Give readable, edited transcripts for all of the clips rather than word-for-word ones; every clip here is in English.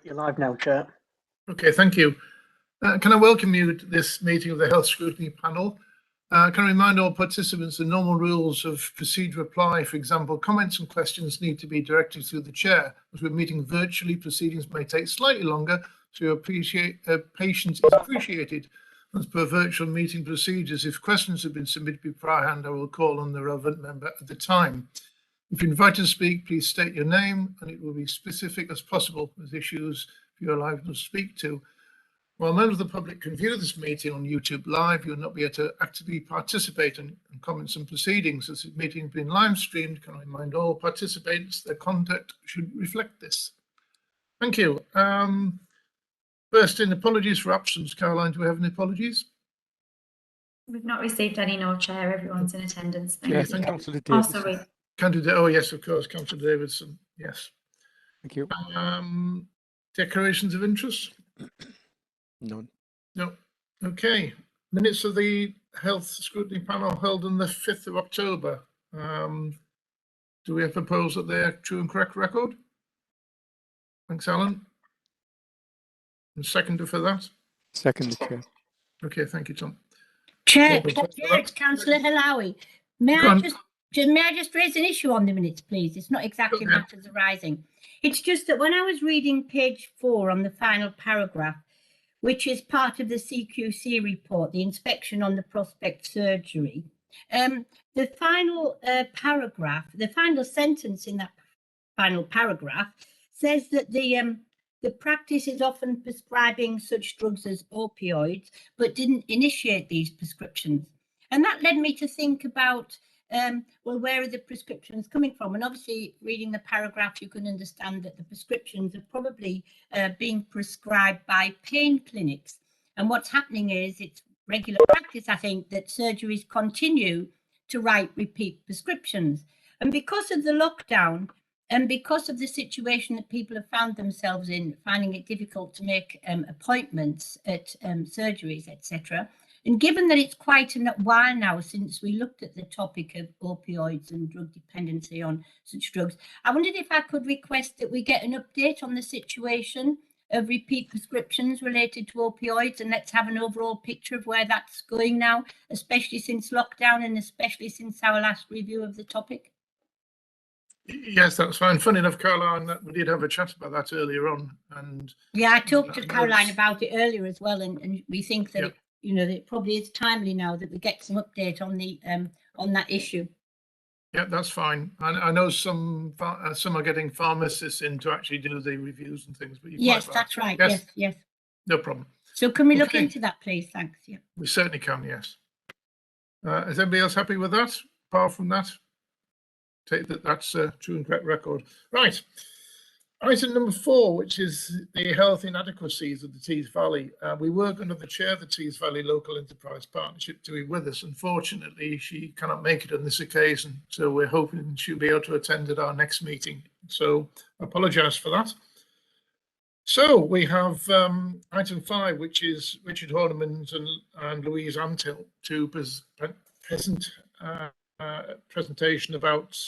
You're live now, Chair. Okay, thank you. Can I welcome you to this meeting of the Health Scrutiny Panel? Can I remind all participants the normal rules of procedure apply? For example, comments and questions need to be directed through the chair. As we're meeting virtually, proceedings may take slightly longer, so your patience is appreciated. As per virtual meeting procedures, if questions have been submitted beforehand, I will call on the relevant member at the time. If you're invited to speak, please state your name, and it will be specific as possible with issues you're allowed to speak to. While members of the public can view this meeting on YouTube Live, you will not be able to actively participate in comments and proceedings. As this meeting has been live streamed, can I remind all participants their conduct should reflect this. Thank you. First in, apologies for absence. Caroline, do we have any apologies? We've not received any, no, Chair. Everyone's in attendance. Thank Yes, you. Councillor Davidson. Oh, sorry. Candidate, oh yes, of course, Councillor Davidson, yes. Thank you. Declarations of interest? None. No. Okay. Minutes of the Health Scrutiny Panel held on the 5th of October. Do we propose that they're true and correct record? Thanks, Alan. And seconder for that? Second, Chair. Okay, thank you, Tom. Chair, it's Councillor Hilawi. May I just raise an issue on the minutes, please? It's not exactly matters arising. It's just that when I was reading page 4 on the final paragraph, which is part of the CQC report, the inspection on the prospect surgery, the final paragraph, the final sentence in that final paragraph says that the practice is often prescribing such drugs as opioids, but didn't initiate these prescriptions. And that led me to think about, well, where are the prescriptions coming from? And obviously, reading the paragraph, you can understand that the prescriptions are probably being prescribed by pain clinics. And what's happening is it's regular practice, I think, that surgeries continue to write repeat prescriptions. And because of the lockdown, and because of the situation that people have found themselves in, finding it difficult to make appointments at surgeries, etc., and given that it's quite a while now since we looked at the topic of opioids and drug dependency on such drugs, I wondered if I could request that we get an update on the situation of repeat prescriptions related to opioids, and let's have an overall picture of where that's going now, especially since lockdown and especially since our last review of the topic. Yes, that's fine. Funny enough, Caroline, that we did have a chat about that earlier on. And yeah, I talked to Caroline about it earlier as well, and we think that that it probably is timely now that we get some update on the on that issue. Yeah, that's fine. I know some are getting pharmacists in to actually do the reviews and things. But yes, that's right. Yes. No problem. So can we look into that, please? Thanks. Yeah. We certainly can. Yes. Is everybody else happy with that? Apart from that, take that's a true and correct record. Right. Item number 4, which is the health inadequacies of the Tees Valley. We were going to chair the Tees Valley Local Enterprise Partnership to be with us. Unfortunately, she cannot make it on this occasion, so we're hoping she'll be able to attend at our next meeting. So I apologise for that. So we have item 5, which is Richard Horniman and Louise Antill to present presentation about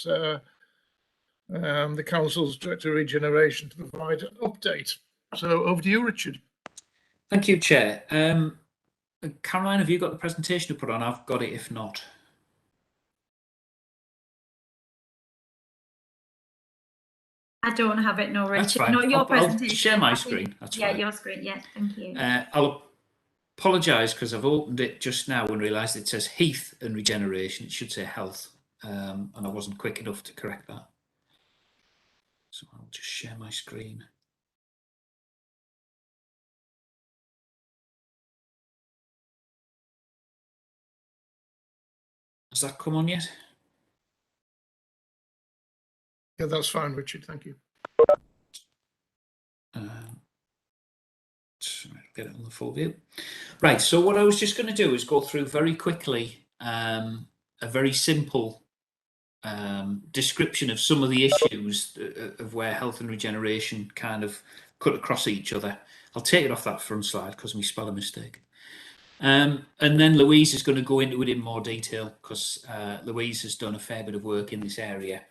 the Council's Director of Regeneration to provide an update. So over to you, Richard. Thank you, Chair. Caroline, have you got the presentation to put on? I've got it if not. I don't have it, no, Richard. That's fine. Not your presentation. I'll share my screen. That's fine. Yeah, your screen. Yeah, thank you. I'll apologise because I've opened it just now and realised it says Health and Regeneration. It should say Health, and I wasn't quick enough to correct that. So I'll just share my screen. Has that come on yet? Yeah, that's fine, Richard. Thank you. Get it on the full view. Right, so what I was just going to do is go through very quickly a very simple description of some of the issues of where health and regeneration kind of cut across each other. I'll take it off that front slide because we spell a mistake. And then Louise is going to go into it in more detail because Louise has done a fair bit of work in this area.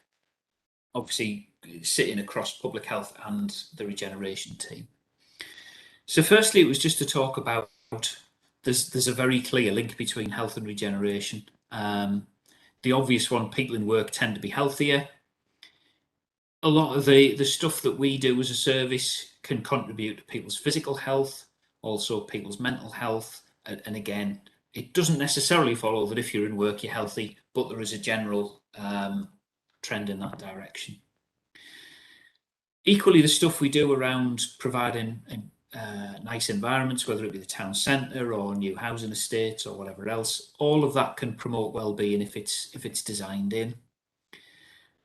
obviously sitting across public health and the regeneration team. So firstly, it was just to talk about there's a very clear link between health and regeneration. The obvious one, people in work tend to be healthier. A lot of the stuff that we do as a service can contribute to people's physical health, also people's mental health. And again, it doesn't necessarily follow that if you're in work, you're healthy, but there is a general trend in that direction. Equally, the stuff we do around providing nice environments, whether it be the town centre or new housing estates or whatever else, all of that can promote well-being if it's designed in.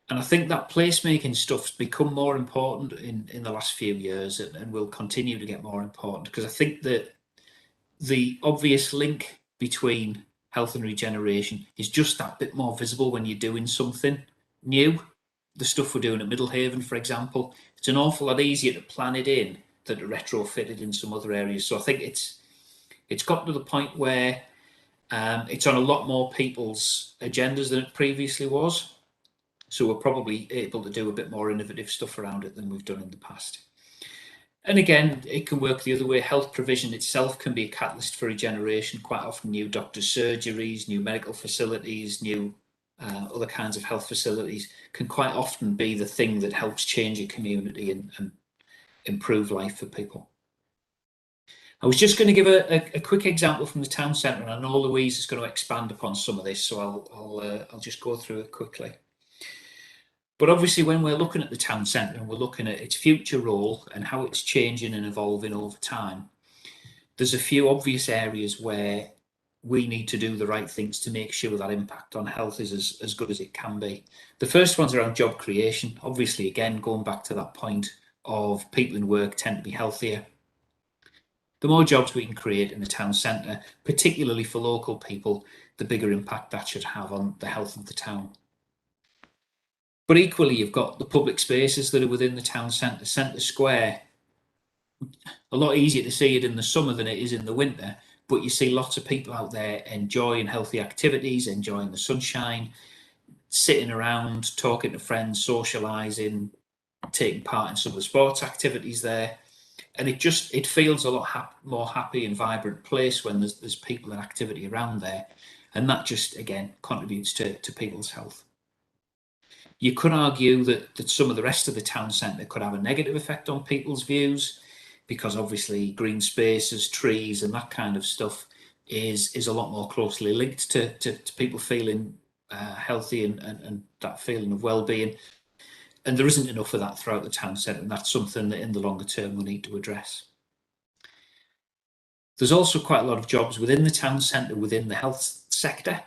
And I think that placemaking stuff's become more important in the last few years and will continue to get more important, because I think that the obvious link between health and regeneration is just that bit more visible when you're doing something new. The stuff we're doing at Middlehaven, for example, it's an awful lot easier to plan it in than to retrofit it in some other areas. So I think it's got to the point where it's on a lot more people's agendas than it previously was. So we're probably able to do a bit more innovative stuff around it than we've done in the past. And again, it can work the other way. Health provision itself can be a catalyst for regeneration. Quite often new doctors' surgeries, new medical facilities, new other kinds of health facilities can quite often be the thing that helps change a community and improve life for people. I was just going to give a quick example from the town centre, and I know Louise is going to expand upon some of this, so I'll just go through it quickly. But obviously, when we're looking at the town centre and we're looking at its future role and how it's changing and evolving over time, there's a few obvious areas where we need to do the right things to make sure that impact on health is as good as it can be. The first one's around job creation. Obviously, again, going back to that point of people in work tend to be healthier. The more jobs we can create in the town centre, particularly for local people, the bigger impact that should have on the health of the town. But equally, you've got the public spaces that are within the town centre. Centre Square, a lot easier to see it in the summer than it is in the winter, but you see lots of people out there enjoying healthy activities, enjoying the sunshine, sitting around, talking to friends, socialising, taking part in some of the sports activities there. And it feels a lot more happy and vibrant place when there's people and activity around there. And that just, again, contributes to people's health. You could argue that some of the rest of the town centre could have a negative effect on people's views, because obviously green spaces, trees and that kind of stuff is a lot more closely linked to people feeling healthy and that feeling of well-being. And there isn't enough of that throughout the town centre, and that's something that in the longer term we need to address. There's also quite a lot of jobs within the town centre within the health sector.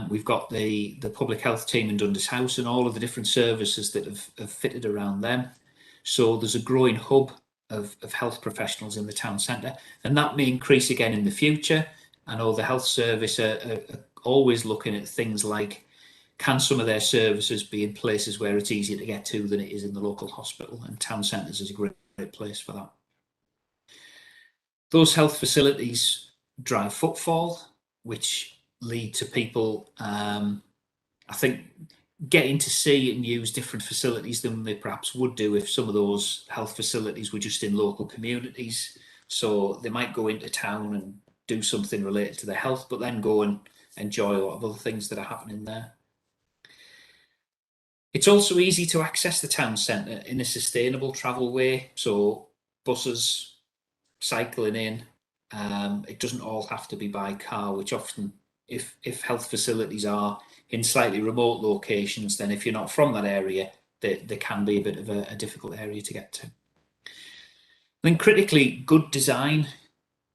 We've got the public health team in Dundas House and all of the different services that have fitted around them. So there's a growing hub of health professionals in the town centre, and that may increase again in the future. I know the health service are always looking at things like, can some of their services be in places where it's easier to get to than it is in the local hospital, and town centres is a great place for that. Those health facilities drive footfall, which lead to people, I think, getting to see and use different facilities than they perhaps would do if some of those health facilities were just in local communities. So they might go into town and do something related to their health, but then go and enjoy a lot of other things that are happening there. It's also easy to access the town centre in a sustainable travel way. So buses, cycling in, it doesn't all have to be by car, which often, if health facilities are in slightly remote locations, then if you're not from that area, there can be a bit of a difficult area to get to. Then critically, good design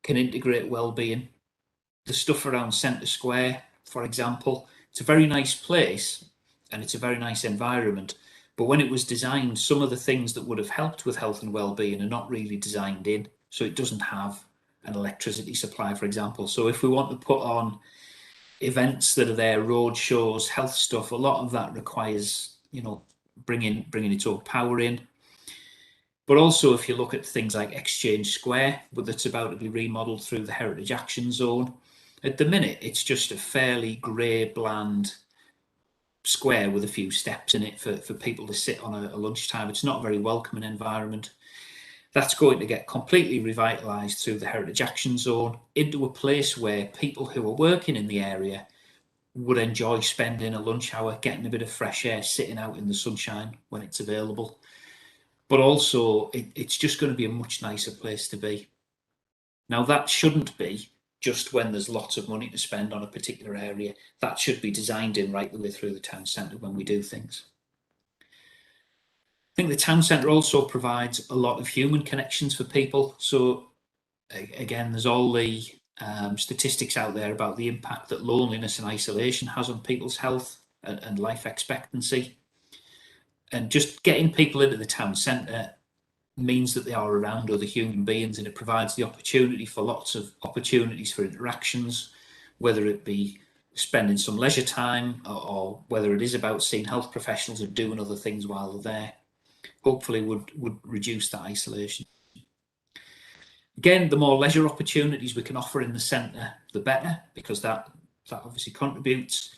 can integrate well-being. The stuff around Centre Square, for example, it's a very nice place and it's a very nice environment, but when it was designed, some of the things that would have helped with health and well-being are not really designed in. So it doesn't have an electricity supply, for example. So if we want to put on events that are there, road shows, health stuff, a lot of that requires, bringing its own power in. But also, if you look at things like Exchange Square, but that's about to be remodelled through the Heritage Action Zone, at the minute, it's just a fairly grey, bland square with a few steps in it for people to sit on a lunchtime. It's not a very welcoming environment. That's going to get completely revitalised through the Heritage Action Zone into a place where people who are working in the area would enjoy spending a lunch hour, getting a bit of fresh air, sitting out in the sunshine when it's available. But also, it's just going to be a much nicer place to be. Now, that shouldn't be just when there's lots of money to spend on a particular area. That should be designed in right the way through the town centre when we do things. I think the town centre also provides a lot of human connections for people. So again, there's all the statistics out there about the impact that loneliness and isolation has on people's health and life expectancy. And just getting people into the town centre means that they are around other human beings, and it provides the opportunity for lots of opportunities for interactions, whether it be spending some leisure time or whether it is about seeing health professionals and doing other things while they're there. Hopefully would reduce that isolation. Again, the more leisure opportunities we can offer in the centre, the better, because that obviously contributes.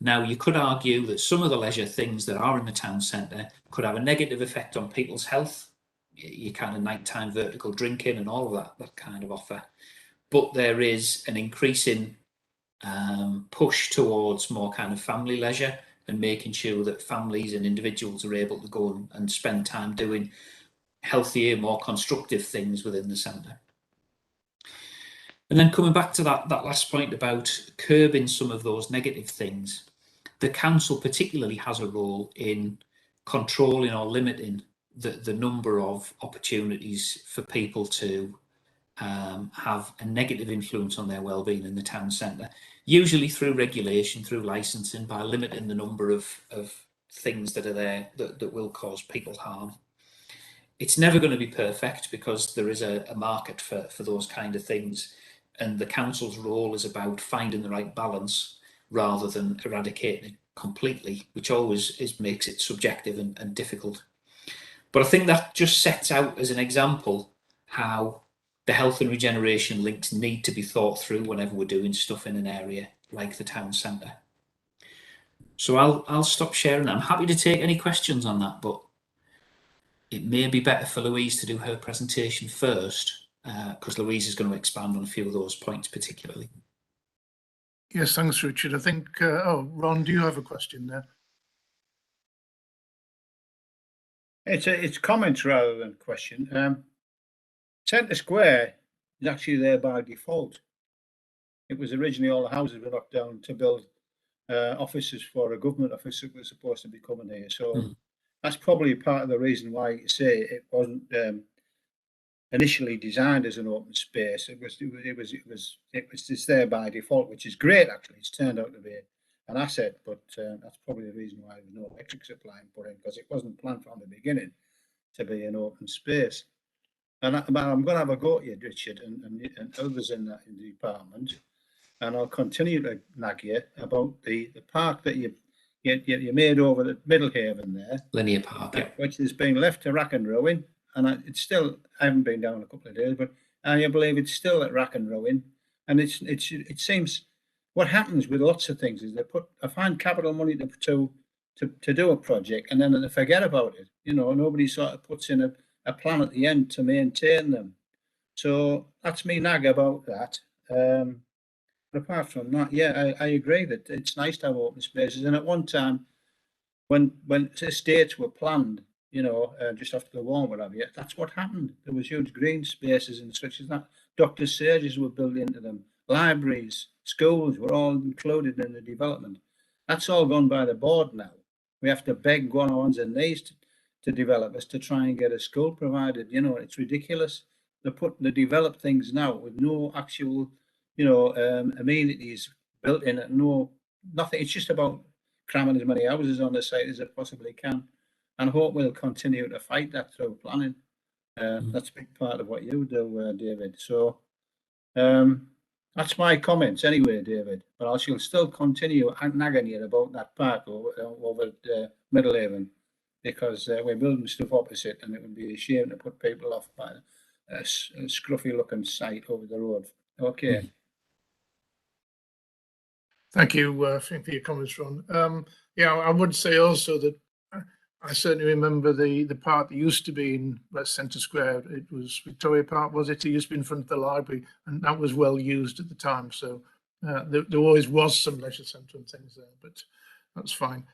Now, you could argue that some of the leisure things that are in the town centre could have a negative effect on people's health. Your kind of nighttime vertical drinking and all of that kind of offer. But there is an increasing push towards more kind of family leisure and making sure that families and individuals are able to go and spend time doing healthier, more constructive things within the centre. And then coming back to that last point about curbing some of those negative things, the council particularly has a role in controlling or limiting the number of opportunities for people to have a negative influence on their well-being in the town centre, usually through regulation, through licensing, by limiting the number of things that are there that will cause people harm. It's never going to be perfect because there is a market for those kind of things, and the council's role is about finding the right balance rather than eradicating it completely, which always makes it subjective and difficult. But I think that just sets out as an example how the health and regeneration links need to be thought through whenever we're doing stuff in an area like the town centre. So I'll stop sharing. I'm happy to take any questions on that, but it may be better for Louise to do her presentation first, because Louise is going to expand on a few of those points particularly. Yes, thanks, Richard. I think, Ron, do you have a question there? It's comments rather than question. Centre Square is actually there by default. It was originally all the houses were knocked down to build offices for a government office that was supposed to be coming here. So that's probably part of the reason why you say it wasn't initially designed as an open space. It was just there by default, which is great actually. It's turned out to be an asset, but that's probably the reason why there's no electric supply put in, because it wasn't planned from the beginning to be an open space. And I'm going to have a go at you, Richard, and others in the department, and I'll continue to nag you about the park that you made over at Middlehaven there, Linear Park, yeah. which has been left to rack and ruin, and it's still, I haven't been down a couple of days, but I believe it's still at rack and ruin, and it seems what happens with lots of things is they find capital money to do a project, and then they forget about it. You know, nobody sort of puts in a plan at the end to maintain them. So that's me nag about that. But apart from that, yeah, I agree that it's nice to have open spaces. And at one time, when estates were planned, you know, just after the war, whatever, that's what happened. There was huge green spaces and such as that. Doctors' surgeries were built into them. Libraries, schools were all included in the development. That's all gone by the board now. We have to beg, go on our hands and knees to developers to try and get a school provided. You know, it's ridiculous. They develop things now with no actual, you know, amenities built in it. Nothing. It's just about cramming as many houses on the site as it possibly can. And I hope we'll continue to fight that through planning. That's a big part of what you do, David. So that's my comments anyway, David. But I shall still continue nagging you about that park over at Middlehaven, because we're building stuff opposite, and it would be a shame to put people off by a scruffy looking site over the road. Okay. Thank you for your comments, Ron. Yeah, I would say also that I certainly remember the park that used to be in West Centre Square. It was Victoria Park, was it? It used to be in front of the library, and that was well used at the time. So there always was some leisure centre and things there, but that's fine.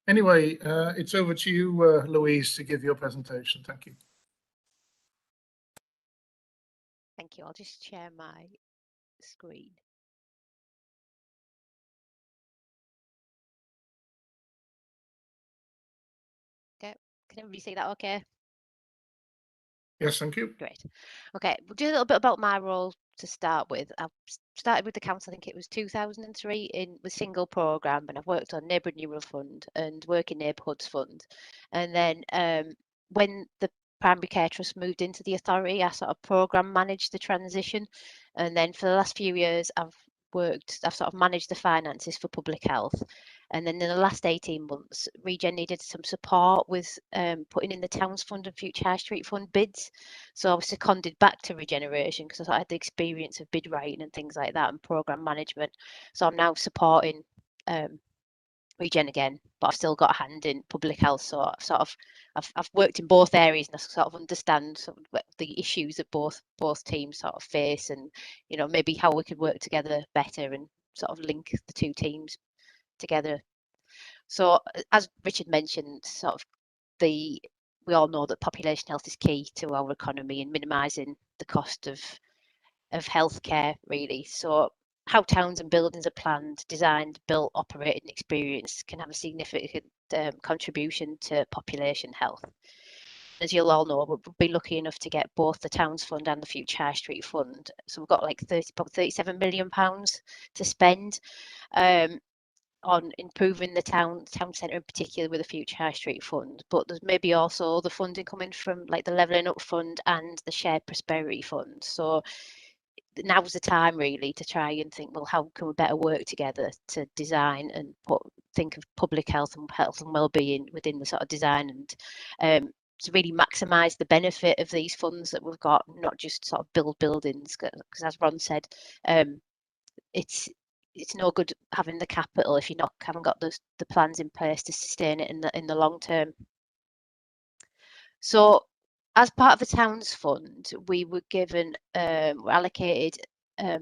Anyway, it's over to you, Louise, to give your presentation. Thank you. Thank you. I'll just share my screen. Okay, can everybody see that okay? Yes, thank you. Great. Okay, we'll do a little bit about my role to start with. I started with the council, I think it was 2003 with single programme, and I've worked on Neighbourhood Renewal Fund and Working Neighbourhoods Fund. And then when the Primary Care Trust moved into the authority, I sort of programme managed the transition. And then for the last few years, I've sort of managed the finances for public health. And then in the last 18 months, Regen needed some support with putting in the Towns Fund and Future High Street Fund bids. So I was seconded back to Regeneration because I had the experience of bid writing and things like that and programme management. So I'm now supporting Regen again, but I've still got a hand in public health. So I've worked in both areas, and I sort of understand sort of the issues that both teams sort of face, and maybe how we could work together better and sort of link the two teams together. So as Richard mentioned, sort of we all know that population health is key to our economy and minimising the cost of healthcare, really. So how towns and buildings are planned, designed, built, operated and experienced can have a significant contribution to population health. As you'll all know, we'll be lucky enough to get both the Towns Fund and the Future High Street Fund. So we've got like about £37 million to spend on improving the town centre in particular with the Future High Street Fund. But there's maybe also the funding coming from like the Levelling Up Fund and the Shared Prosperity Fund. So now's the time really to try and think, well, how can we better work together to design and think of public health and well-being within the sort of design, and to really maximise the benefit of these funds that we've got, not just sort of build buildings, because as Ron said, it's no good having the capital if you haven't got the plans in place to sustain it in the long term. So as part of the Towns Fund, we were allocated a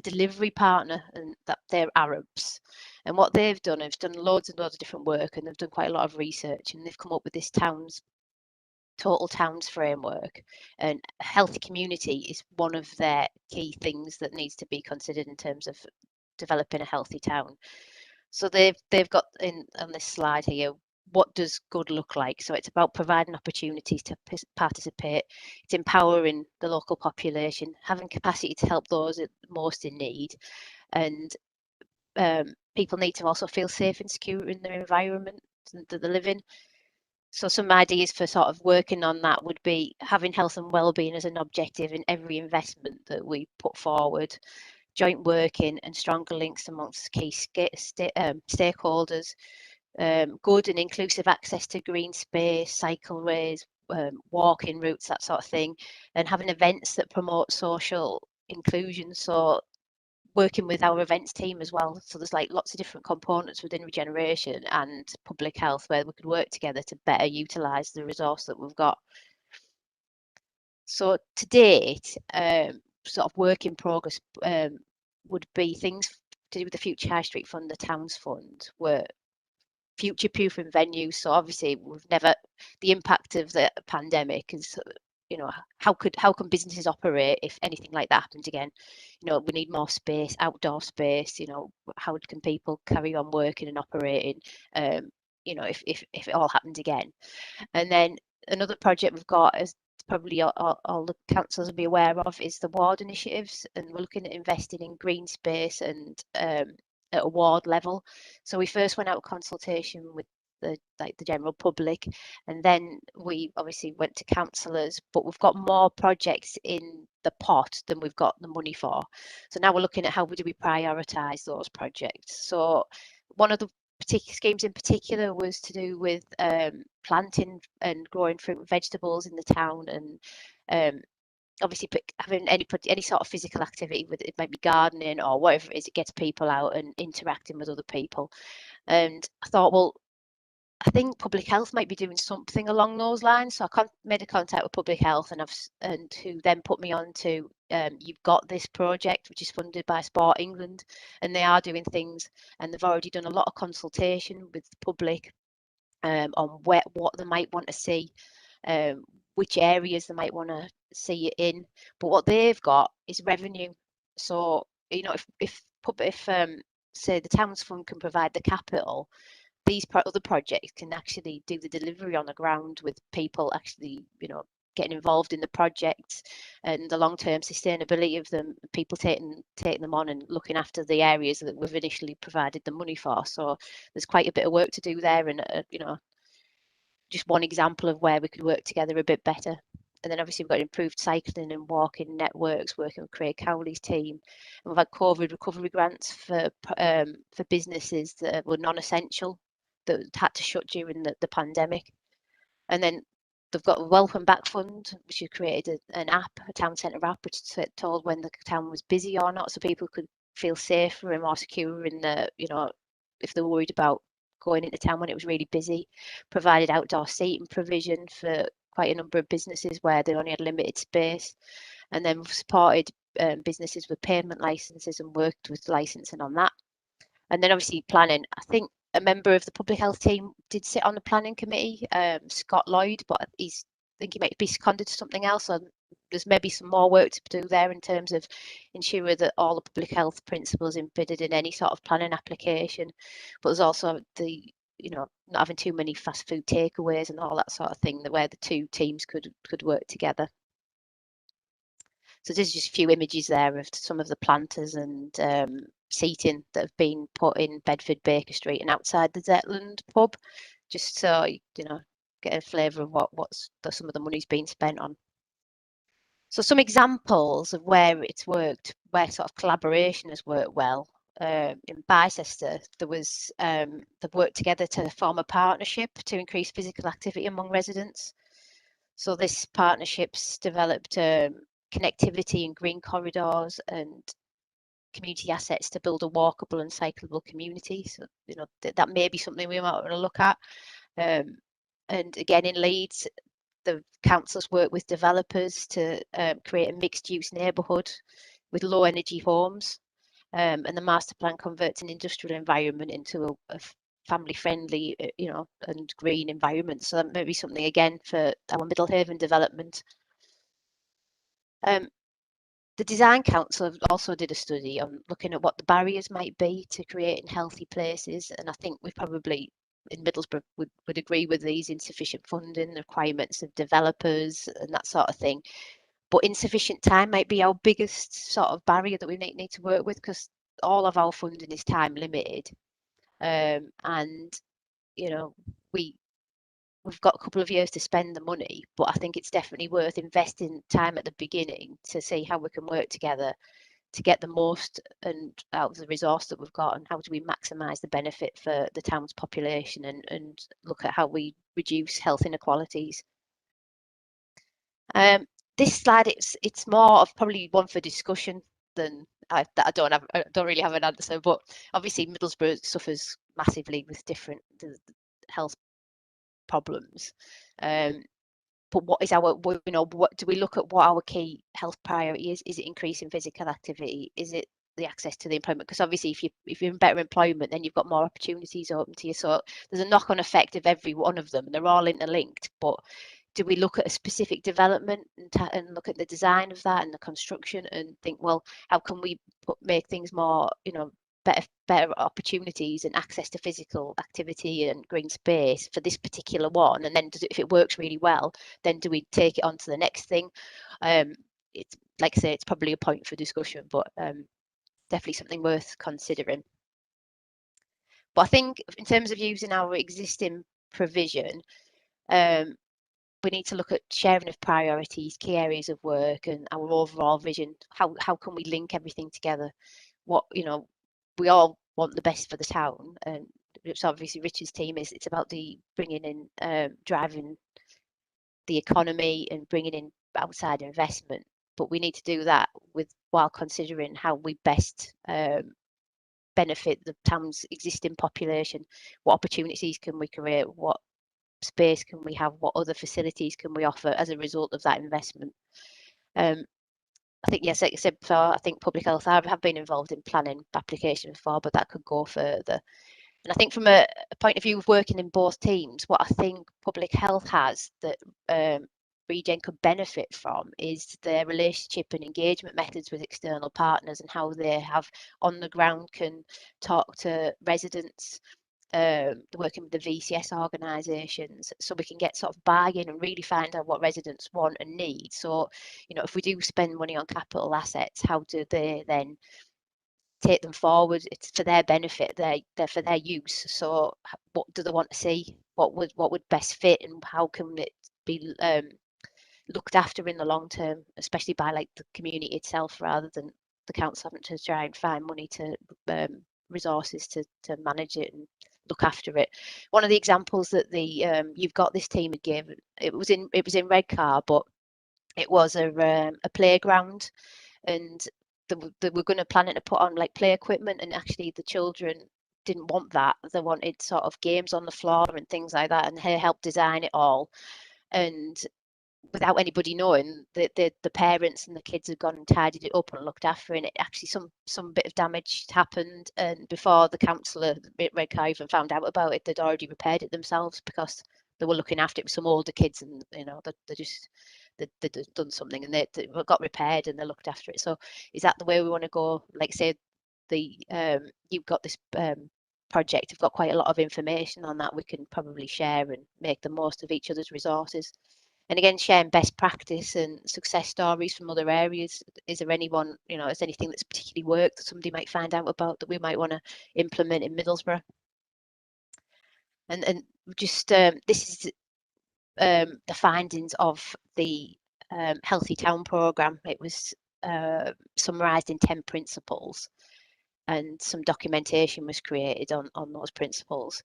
delivery partner, and that they're Arabs. And what they've done loads and loads of different work, and they've done quite a lot of research, and they've come up with this total towns framework. And a healthy community is one of their key things that needs to be considered in terms of developing a healthy town. So they've got on this slide here, what does good look like? So it's about providing opportunities to participate. It's empowering the local population, having capacity to help those most in need, and people need to also feel safe and secure in their environment that they live in. So some ideas for sort of working on that would be having health and well-being as an objective in every investment that we put forward, joint working and stronger links amongst key stakeholders, good and inclusive access to green space, cycleways, walking routes, that sort of thing, and having events that promote social inclusion. So working with our events team as well. So there's like lots of different components within Regeneration and public health where we could work together to better utilise the resource that we've got. So to date, sort of work in progress would be things to do with the Future High Street Fund, the Towns Fund, were future-proofing venues. So obviously the impact of the pandemic is, how can businesses operate if anything like that happens again? We need more space, outdoor space. How can people carry on working and operating? If it all happens again. And then another project we've got is probably all the councils will be aware of is the ward initiatives, and we're looking at investing in green space and at a ward level. So we first went out consultation with the general public, and then we obviously went to councillors, but we've got more projects in the pot than we've got the money for. So now we're looking at how do we prioritise those projects. So one of the schemes in particular was to do with planting and growing fruit and vegetables in the town, and obviously having any sort of physical activity, with it might be gardening or whatever it is, it gets people out and interacting with other people. And I thought, well, I think public health might be doing something along those lines. So I made a contact with public health, and who then put me on to You've Got This project, which is funded by Sport England, and they are doing things, and they've already done a lot of consultation with the public on what they might want to see, which areas they might want to see it in. But what they've got is revenue. So if say the Towns Fund can provide the capital, these other projects can actually do the delivery on the ground, with people actually getting involved in the projects and the long-term sustainability of them, people taking them on and looking after the areas that we've initially provided the money for. So there's quite a bit of work to do there, and just one example of where we could work together a bit better. And then obviously we've got improved cycling and walking networks, working with Craig Cowley's team. And we've had COVID recovery grants for businesses that were non-essential, that had to shut during the pandemic. And then they've got a Welcome Back Fund, which has created an app, a town centre app, which told when the town was busy or not, so people could feel safer and more secure in if they're worried about going into town when it was really busy. Provided outdoor seating provision for quite a number of businesses where they only had limited space. And then we've supported businesses with payment licenses and worked with licensing on that. And then obviously planning. I think a member of the public health team did sit on the planning committee, Scott Lloyd, but I think he might be seconded to something else. So there's maybe some more work to do there in terms of ensuring that all the public health principles embedded in any sort of planning application. But there's also not having too many fast food takeaways and all that sort of thing, where the two teams could work together. So there's just a few images there of some of the planters and seating that have been put in Bedford Baker Street and outside the Zetland pub, just so get a flavour of what some of the money's been spent on. So some examples of where it's worked, where sort of collaboration has worked well. In Bicester, they've worked together to form a partnership to increase physical activity among residents. So this partnership's developed connectivity and green corridors and community assets to build a walkable and cyclable community. So that may be something we might want to look at. And again, in Leeds, the council's work with developers to create a mixed-use neighbourhood with low-energy homes, and the master plan converts an industrial environment into a family-friendly, and green environment. So that may be something again for our Middlehaven development. The Design Council also did a study on looking at what the barriers might be to creating healthy places, and I think we probably in Middlesbrough would agree with these: insufficient funding, the requirements of developers and that sort of thing. But insufficient time might be our biggest sort of barrier that we need to work with, because all of our funding is time limited, and we've got a couple of years to spend the money, but I think it's definitely worth investing time at the beginning to see how we can work together to get the most out of the resource that we've got, and how do we maximise the benefit for the town's population, and look at how we reduce health inequalities. This slide, it's more of probably one for discussion than I don't really have an answer, but obviously Middlesbrough suffers massively with different health problems. But what is what do we look at? What our key health priority is? Is it increasing physical activity? Is it the access to the employment? Because obviously if you're in better employment, then you've got more opportunities open to you. So there's a knock-on effect of every one of them, and they're all interlinked. But do we look at a specific development and look at the design of that and the construction and think, well, how can we make things more, better opportunities and access to physical activity and green space for this particular one? And then if it works really well, then do we take it on to the next thing? It's like I say, it's probably a point for discussion, but definitely something worth considering. But I think in terms of using our existing provision, we need to look at sharing of priorities, key areas of work, and our overall vision. How can we link everything together? We all want the best for the town, and it's obviously Richard's team it's about bringing in, driving the economy and bringing in outside investment. but we need to do that while considering how we best benefit the town's existing population. What opportunities can we create? What space can we have? What other facilities can we offer as a result of that investment? I think, yes, like I said before, I think public health have been involved in planning application before, but that could go further. And I think from a point of view of working in both teams, what I think public health has that Regen could benefit from is their relationship and engagement methods with external partners, and how they have on the ground can talk to residents, working with the VCS organisations, so we can get sort of buy-in and really find out what residents want and need. So, you know, if we do spend money on capital assets, how do they then take them forward? It's for their benefit, they're for their use. So what do they want to see? What would best fit, and how can it be looked after in the long term, especially by like the community itself, rather than the council having to try and find money to resources to manage it and look after it. One of the examples that the You've Got This team had given, it was in Redcar, but it was a playground, and they were going to plan it to put on like play equipment, and actually the children didn't want that. They wanted sort of games on the floor and things like that, and he helped design it all. And without anybody knowing, the parents and the kids had gone and tidied it up and looked after it. And it actually some bit of damage happened, and before the councillor at Redcar even found out about it, they'd already repaired it themselves, because they were looking after it with some older kids, and you know they'd done something, and they got repaired and they looked after it. So is that the way we want to go? Like say the You've Got This project, have got quite a lot of information on that we can probably share and make the most of each other's resources. And again, sharing best practice and success stories from other areas. Is there anyone, you know, is anything that's particularly worked that somebody might find out about that we might want to implement in Middlesbrough? And just this is the findings of the Healthy Town programme. It was summarised in 10 principles, and some documentation was created on those principles.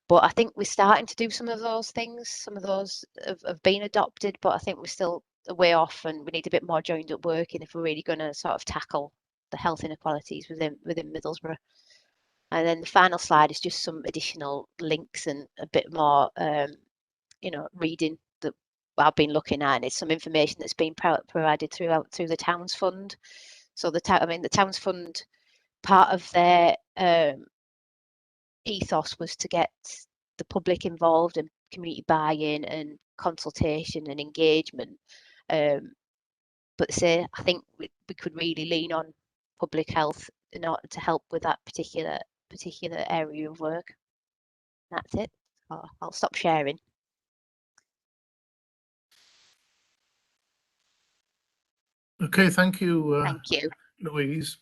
But I think we're starting to do some of those things. Some of those have been adopted, but I think we're still a way off, and we need a bit more joined up working if we're really going to sort of tackle the health inequalities within Middlesbrough. And then the final slide is just some additional links and a bit more, you know, reading that I've been looking at. And it's some information that's been provided through the Towns Fund. So the Towns Fund, part of their ethos was to get the public involved and community buy-in and consultation and engagement. But say I think we could really lean on public health in order to help with that particular area of work. That's it. I'll stop sharing. Okay, thank you. Thank you. Louise.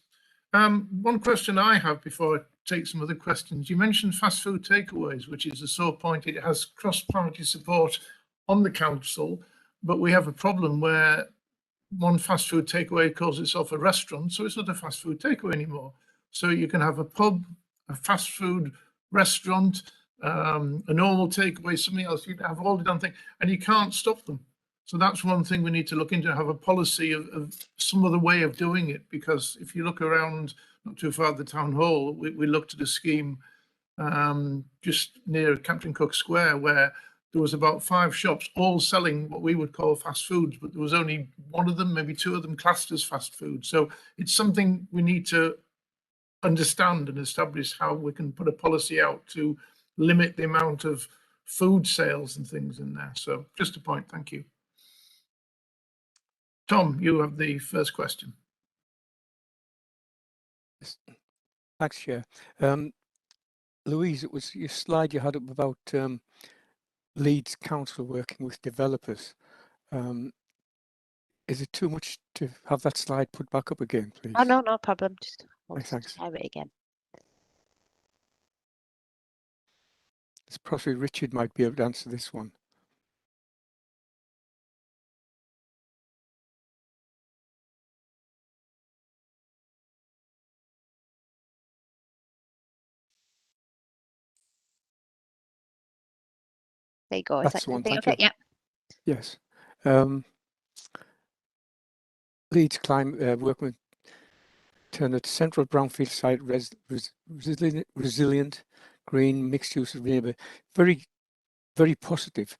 One question I have before I take some other questions. You mentioned fast food takeaways, which is a sore point. It has cross-party support on the council, but we have a problem where one fast food takeaway calls itself a restaurant, so it's not a fast food takeaway anymore. So you can have a pub, a fast food restaurant, a normal takeaway, something else. You have all the damn thing, and you can't stop them. So that's one thing we need to look into, have a policy of some other way of doing it. Because if you look around, not too far the town hall, we looked at a scheme just near Captain Cook Square where there was about 5 shops all selling what we would call fast foods, but there was only one of them, maybe 2 of them classed as fast food. So it's something we need to understand and establish how we can put a policy out to limit the amount of food sales and things in there. So just a point, thank you. Tom, you have the first question. Thanks, Chair. Louise, it was your slide you had up about Leeds Council working with developers. Is it too much to have that slide put back up again, please? Oh, no problem. Just thanks. share it again. It's possibly Richard might be able to answer this one. There you go. That's the one. Thank okay? you. Yeah. Yes. Leeds working with turn a central brownfield site resilient, green, mixed use of neighbour. Very, very positive.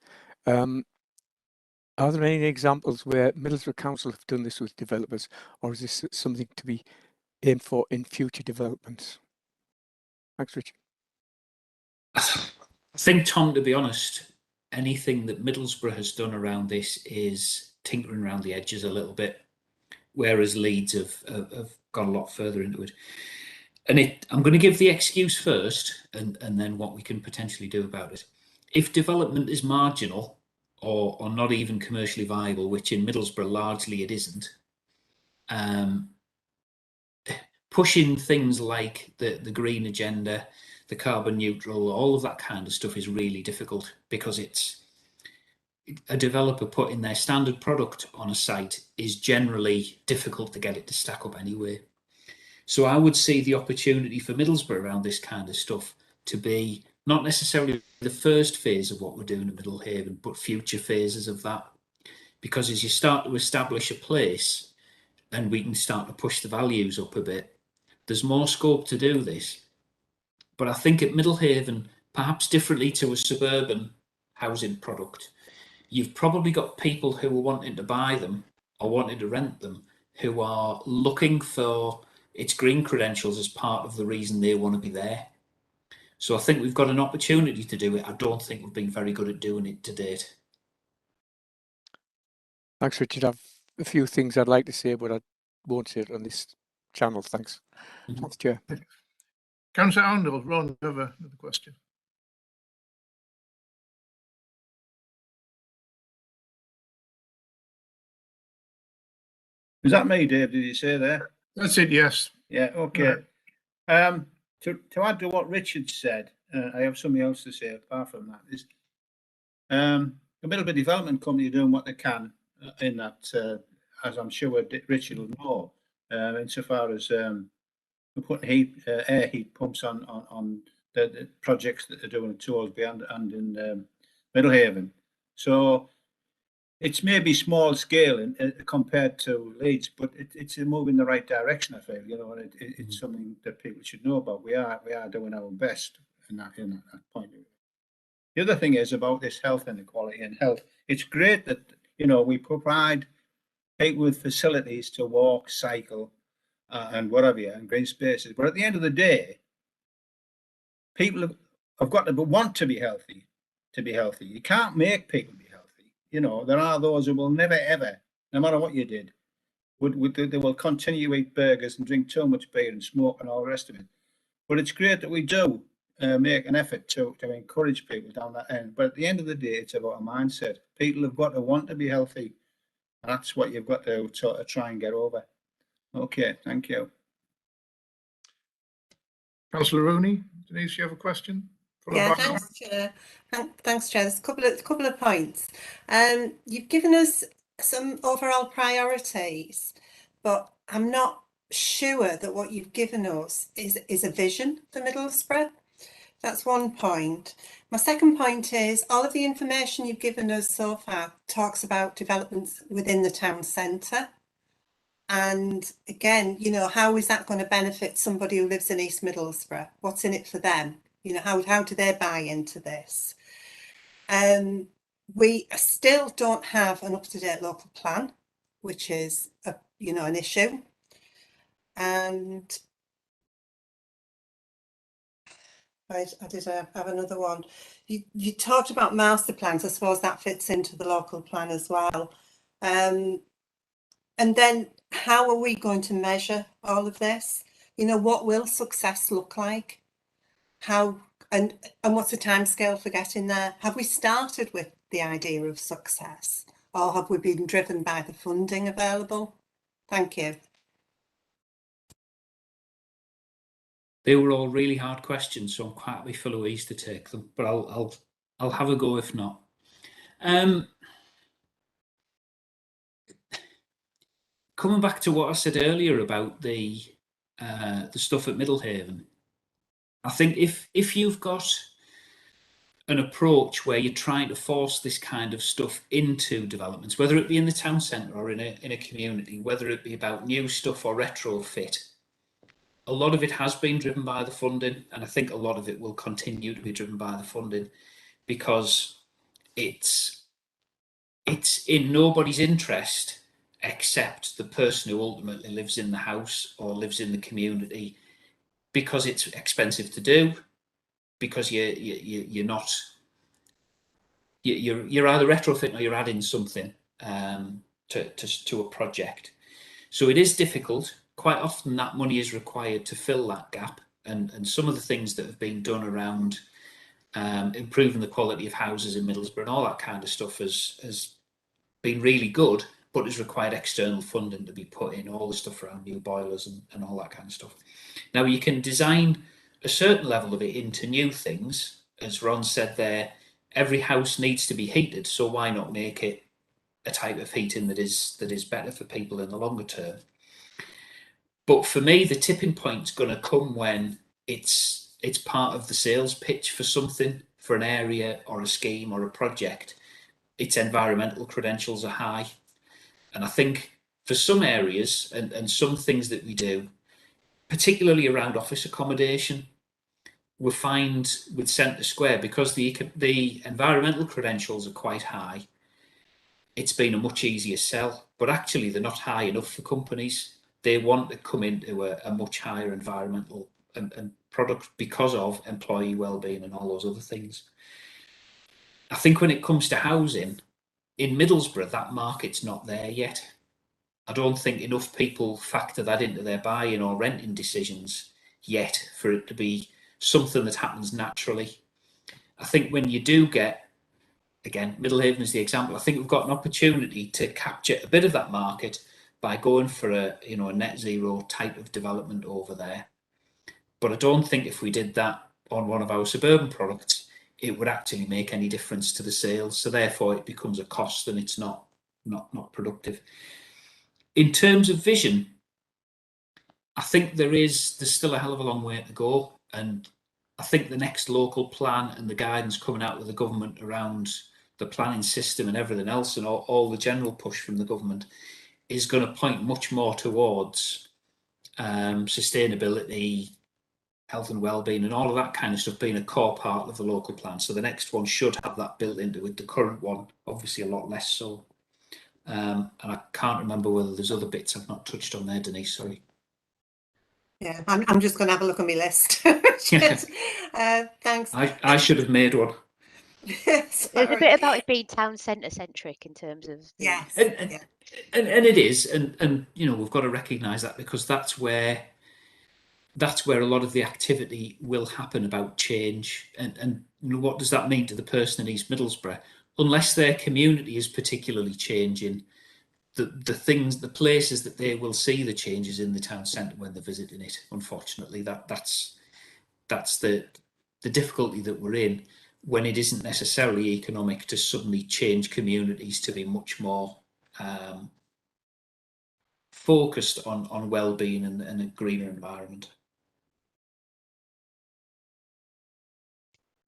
Are there any examples where Middlesbrough Council have done this with developers, or is this something to be aimed for in future developments? Thanks, Richard. I think, Tom, to be honest, anything that Middlesbrough has done around this is tinkering around the edges a little bit, whereas Leeds have gone a lot further into it. And I'm going to give the excuse first, and then what we can potentially do about it. If development is marginal or not even commercially viable, which in Middlesbrough largely it isn't, pushing things like the green agenda, the carbon neutral, all of that kind of stuff is really difficult, because it's a developer putting their standard product on a site is generally difficult to get it to stack up anyway. So I would see the opportunity for Middlesbrough around this kind of stuff to be not necessarily the first phase of what we're doing at Middlehaven, but future phases of that. Because as you start to establish a place and we can start to push the values up a bit, there's more scope to do this. But I think at Middlehaven, perhaps differently to a suburban housing product, you've probably got people who are wanting to buy them or wanting to rent them, who are looking for its green credentials as part of the reason they want to be there. So I think we've got an opportunity to do it. I don't think we've been very good at doing it to date. Thanks, Richard. I've a few things I'd like to say, but I won't say it on this channel. Thanks. Thanks, Chair. Councillor Arundel, Ron, you have another question. Is that me, Dave? Did you say there? That's it, yes. Yeah, okay. To add to what Richard said, I have something else to say apart from that. Is a Middlesbrough development company doing what they can in that, as I'm sure Richard will know, insofar as putting air heat pumps on the projects that they're doing at Tollsby and in Middlehaven. So it's maybe small scale compared to Leeds, but it's a move in the right direction, I feel, you know, and it's something that people should know about. We are doing our best in that point of view. The other thing is about this health inequality and health. It's great that, you know, we provide people with facilities to walk, cycle, and whatever, and green spaces. But at the end of the day, people have got to want to be healthy. You can't make people be healthy. You know, there are those who will never, ever, no matter what you did, they will continue to eat burgers and drink too much beer and smoke and all the rest of it. But it's great that we do make an effort to encourage people down that end. But at the end of the day, it's about a mindset. People have got to want to be healthy. And that's what you've got to try and get over. Okay, thank you. Councillor Rooney, Denise, you have a question? Yeah, thanks, Chair. Thanks, Chair. There's a couple of points. You've given us some overall priorities, but I'm not sure that what you've given us is a vision for Middlesbrough. That's one point. My second point is all of the information you've given us so far talks about developments within the town centre. And again, you know, how is that going to benefit somebody who lives in East Middlesbrough? What's in it for them? You know, how do they buy into this? We still don't have an up-to-date local plan, which is an issue. And I did have another one. You talked about master plans. I suppose that fits into the local plan as well. And then how are we going to measure all of this? You know, what will success look like? How and what's the timescale for getting there? Have we started with the idea of success, or have we been driven by the funding available? Thank you. They were all really hard questions, so I'm quite happy for Louise to take them, but I'll have a go if not. Coming back to what I said earlier about the stuff at Middlehaven, I think if you've got an approach where you're trying to force this kind of stuff into developments, whether it be in the town centre or in a community, whether it be about new stuff or retrofit, a lot of it has been driven by the funding, and I think a lot of it will continue to be driven by the funding, because it's in nobody's interest except the person who ultimately lives in the house or lives in the community, because it's expensive to do, because you're either retrofitting or you're adding something to a project. So it is difficult. Quite often that money is required to fill that gap, and some of the things that have been done around improving the quality of houses in Middlesbrough and all that kind of stuff has been really good, but has required external funding to be put in, all the stuff around new boilers and all that kind of stuff. Now, you can design a certain level of it into new things. As Ron said there, every house needs to be heated, so why not make it a type of heating that is better for people in the longer term? But for me, the tipping point's going to come when it's part of the sales pitch for something, for an area or a scheme or a project. Its environmental credentials are high. And I think for some areas and some things that we do, particularly around office accommodation, we find with Centre Square, because the environmental credentials are quite high, it's been a much easier sell. But actually, they're not high enough for companies. They want to come into a much higher environmental and product because of employee well-being and all those other things. I think when it comes to housing, in Middlesbrough, that market's not there yet. I don't think enough people factor that into their buying or renting decisions yet for it to be something that happens naturally. I think when you do get, again, Middlehaven is the example, I think we've got an opportunity to capture a bit of that market by going for a net zero type of development over there. But I don't think if we did that on one of our suburban products, it would actually make any difference to the sales. So therefore it becomes a cost and it's not productive. In terms of vision, I think there's still a hell of a long way to go. And I think the next local plan and the guidance coming out of the government around the planning system and everything else, and all the general push from the government, is going to point much more towards sustainability, health and well-being, and all of that kind of stuff being a core part of the local plan. So the next one should have that built into it. The current one, obviously, a lot less so. And I can't remember whether there's other bits I've not touched on there, Denise. Sorry. Yeah, I'm just going to have a look on my list. Thanks. I should have made one. There's a bit about it being town centre centric in terms of yes, and it is, and we've got to recognise that, because that's where a lot of the activity will happen about change. And what does that mean to the person in East Middlesbrough? Unless their community is particularly changing, the places that they will see the changes in the town centre when they're visiting it. Unfortunately, that's the difficulty that we're in, when it isn't necessarily economic to suddenly change communities to be much more focused on well-being and a greener environment.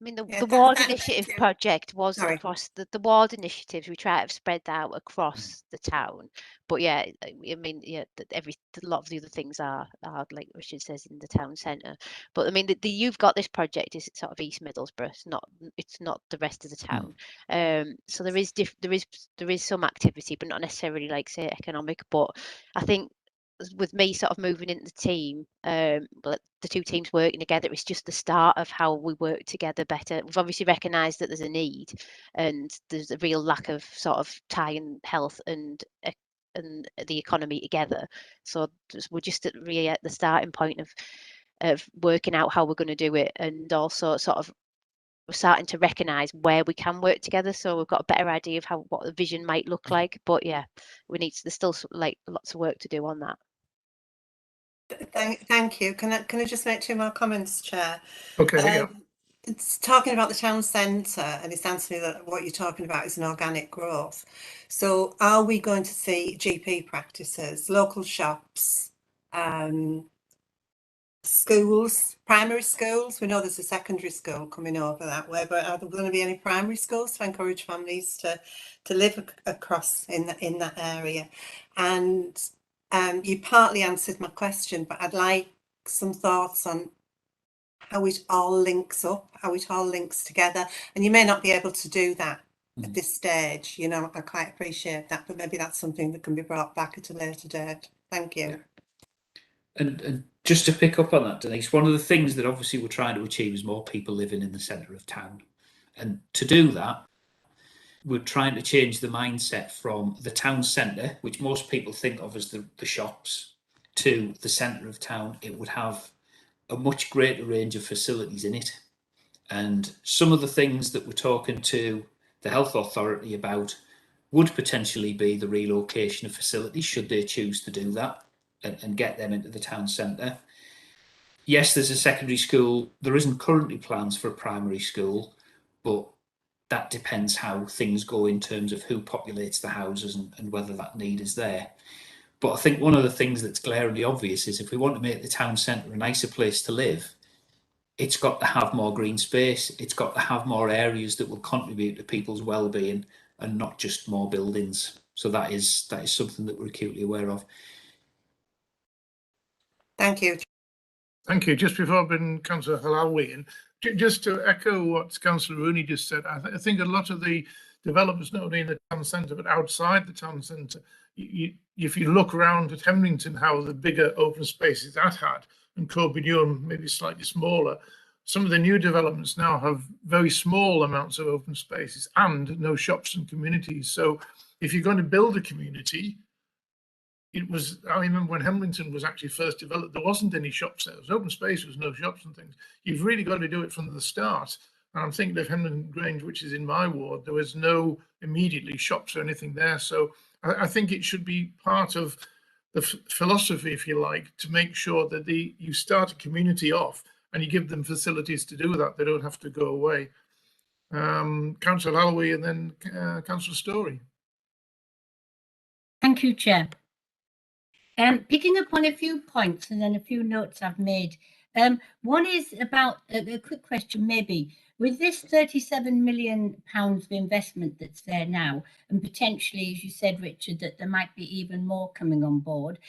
I mean, the ward initiative project was across the ward initiatives. We try to have spread out across the town, but yeah, I mean, yeah, a lot of the other things are like Richard says, in the town centre. But I mean, the You've Got This project is sort of East Middlesbrough. It's not the rest of the town. So there is some activity, but not necessarily like say economic. But I think, with me sort of moving into the team, but the two teams working together, it's just the start of how we work together better. We've obviously recognised that there's a need, and there's a real lack of sort of tying health and the economy together. So we're just at the starting point of working out how we're going to do it, and also sort of we're starting to recognise where we can work together. So we've got a better idea of what the vision might look like. But yeah, there's still like lots of work to do on that. Thank you. Can I just make two more comments, Chair? Okay. It's talking about the town centre, and it sounds to me that what you're talking about is an organic growth. So are we going to see GP practices, local shops, schools, primary schools? We know there's a secondary school coming over that way, but are there going to be any primary schools to encourage families to live across in that area? And you partly answered my question, but I'd like some thoughts on how it all links up, how it all links together. And you may not be able to do that at this stage, you know, I quite appreciate that, but maybe that's something that can be brought back at a later date. Thank you. Yeah. And just to pick up on that, Denise, one of the things that obviously we're trying to achieve is more people living in the centre of town. And to do that, we're trying to change the mindset from the town centre, which most people think of as the shops, to the centre of town. It would have a much greater range of facilities in it. And some of the things that we're talking to the health authority about would potentially be the relocation of facilities, should they choose to do that, and get them into the town centre. Yes, there's a secondary school. There isn't currently plans for a primary school, but that depends how things go in terms of who populates the houses and whether that need is there. But I think one of the things that's glaringly obvious is if we want to make the town centre a nicer place to live, it's got to have more green space. It's got to have more areas that will contribute to people's well-being and not just more buildings. So that is something that we're acutely aware of. Thank you. Thank you. Just before I bring Councillor Halawi in, just to echo what Councillor Rooney just said, I think a lot of the developers, not only in the town centre but outside the town centre, if you look around at Hemlington, how the bigger open spaces that had, and Cobra Deaths maybe slightly smaller, some of the new developments now have very small amounts of open spaces and no shops and communities. So if you're going to build a community, I remember when Hemlington was actually first developed, there wasn't any shops there. There was open space, there was no shops and things. You've really got to do it from the start. And I'm thinking of Hemlington Grange, which is in my ward, there was no immediately shops or anything there. So I think it should be part of the philosophy, if you like, to make sure that you start a community off and you give them facilities to do that. They don't have to go away. Councillor Holloway and then Councillor Story. Thank you, Chair. Picking up on a few points and then a few notes I've made. One is about a quick question, maybe. With this £37 million of investment that's there now, and potentially, as you said, Richard, that there might be even more coming on board,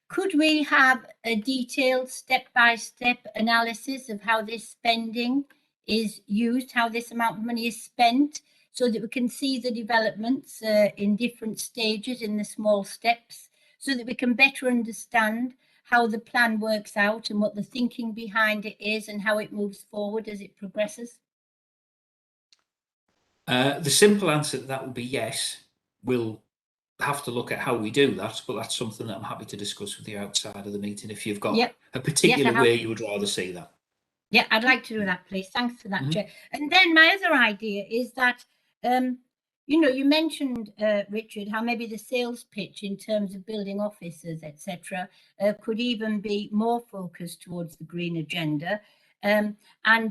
could we have a detailed step-by-step analysis of how this spending is used, how this amount of money is spent, so that we can see the developments in different stages, in the small steps, so that we can better understand how the plan works out and what the thinking behind it is and how it moves forward as it progresses? The simple answer to that would be yes. We'll have to look at how we do that, but that's something that I'm happy to discuss with you outside of the meeting if you've got a particular way you would rather see that. Yeah, I'd like to do that, please. Thanks for that, Chair. And then my other idea is that, you know, you mentioned, Richard, how maybe the sales pitch in terms of building offices, etc., could even be more focused towards the green agenda. And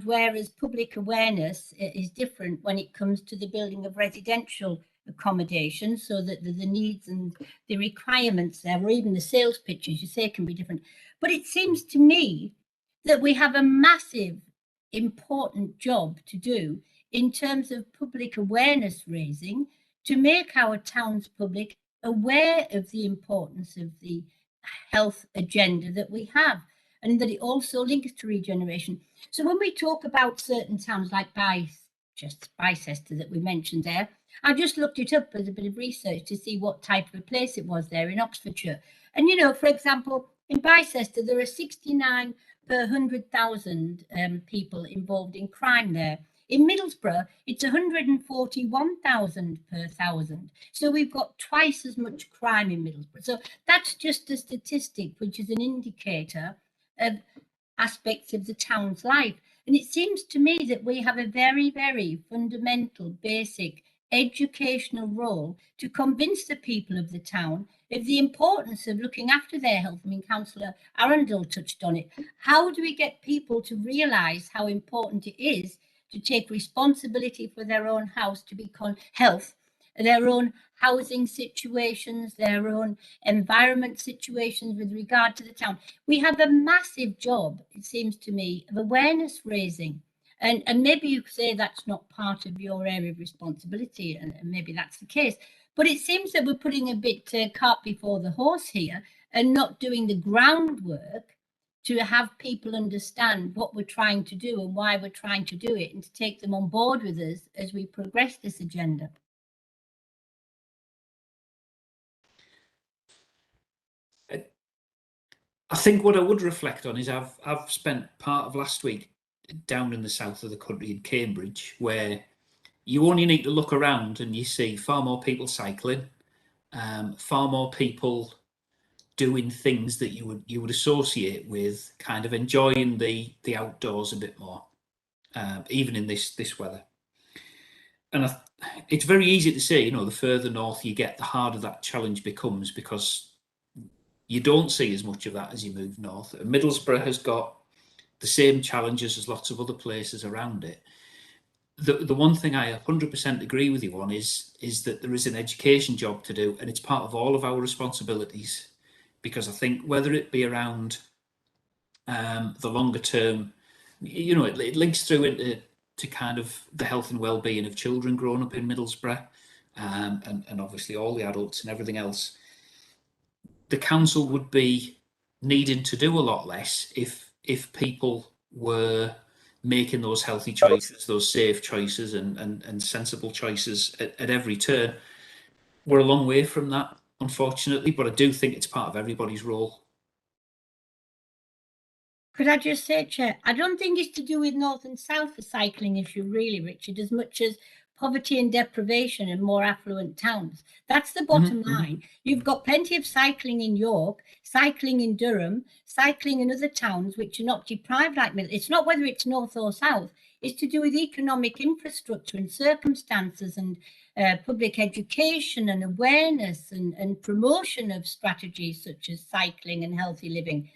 whereas public awareness is different when it comes to the building of residential accommodation, so that the needs and the requirements there, or even the sales pitches, you say, can be different. But it seems to me that we have a massive, important job to do in terms of public awareness raising to make our towns public aware of the importance of the health agenda that we have, and that it also links to regeneration. So when we talk about certain towns like Bicester that we mentioned there, I just looked it up as a bit of research to see what type of a place it was there in Oxfordshire. And, you know, for example, in Bicester, there are 69 per 100,000 people involved in crime there. In Middlesbrough, it's 141,000 per 1,000. So we've got twice as much crime in Middlesbrough. So that's just a statistic, which is an indicator of aspects of the town's life. And it seems to me that we have a very, very fundamental, basic educational role to convince the people of the town of the importance of looking after their health. I mean, Councillor Arundel touched on it. How do we get people to realise how important it is to take responsibility for their own health, to be their own housing situations, their own environment situations with regard to the town. We have a massive job, it seems to me, of awareness raising. And maybe you say that's not part of your area of responsibility, and maybe that's the case. But it seems that we're putting a bit cart before the horse here and not doing the groundwork to have people understand what we're trying to do and why we're trying to do it, and to take them on board with us as we progress this agenda. I think what I would reflect on is I've spent part of last week down in the south of the country in Cambridge, where you only need to look around and you see far more people cycling, far more people doing things that you would associate with kind of enjoying the outdoors a bit more, even in this weather. And it's very easy to say, the further north you get, the harder that challenge becomes, because you don't see as much of that as you move north. Middlesbrough has got the same challenges as lots of other places around it. The one thing I 100% agree with you on is that there is an education job to do, and it's part of all of our responsibilities, because I think whether it be around the longer term, it links through into kind of the health and well-being of children growing up in Middlesbrough, and obviously all the adults and everything else. The council would be needing to do a lot less if people were making those healthy choices, those safe choices, and sensible choices at every turn. We're a long way from that, unfortunately, but I do think it's part of everybody's role. Could I just say, Chair, I don't think it's to do with north and south, the cycling issue, really, Richard, as much as poverty and deprivation in more affluent towns. That's the bottom line. You've got plenty of cycling in York, cycling in Durham, cycling in other towns which are not deprived like Middlesbrough. It's not whether it's north or south. It's to do with economic infrastructure and circumstances and public education and awareness and promotion of strategies such as cycling and healthy living.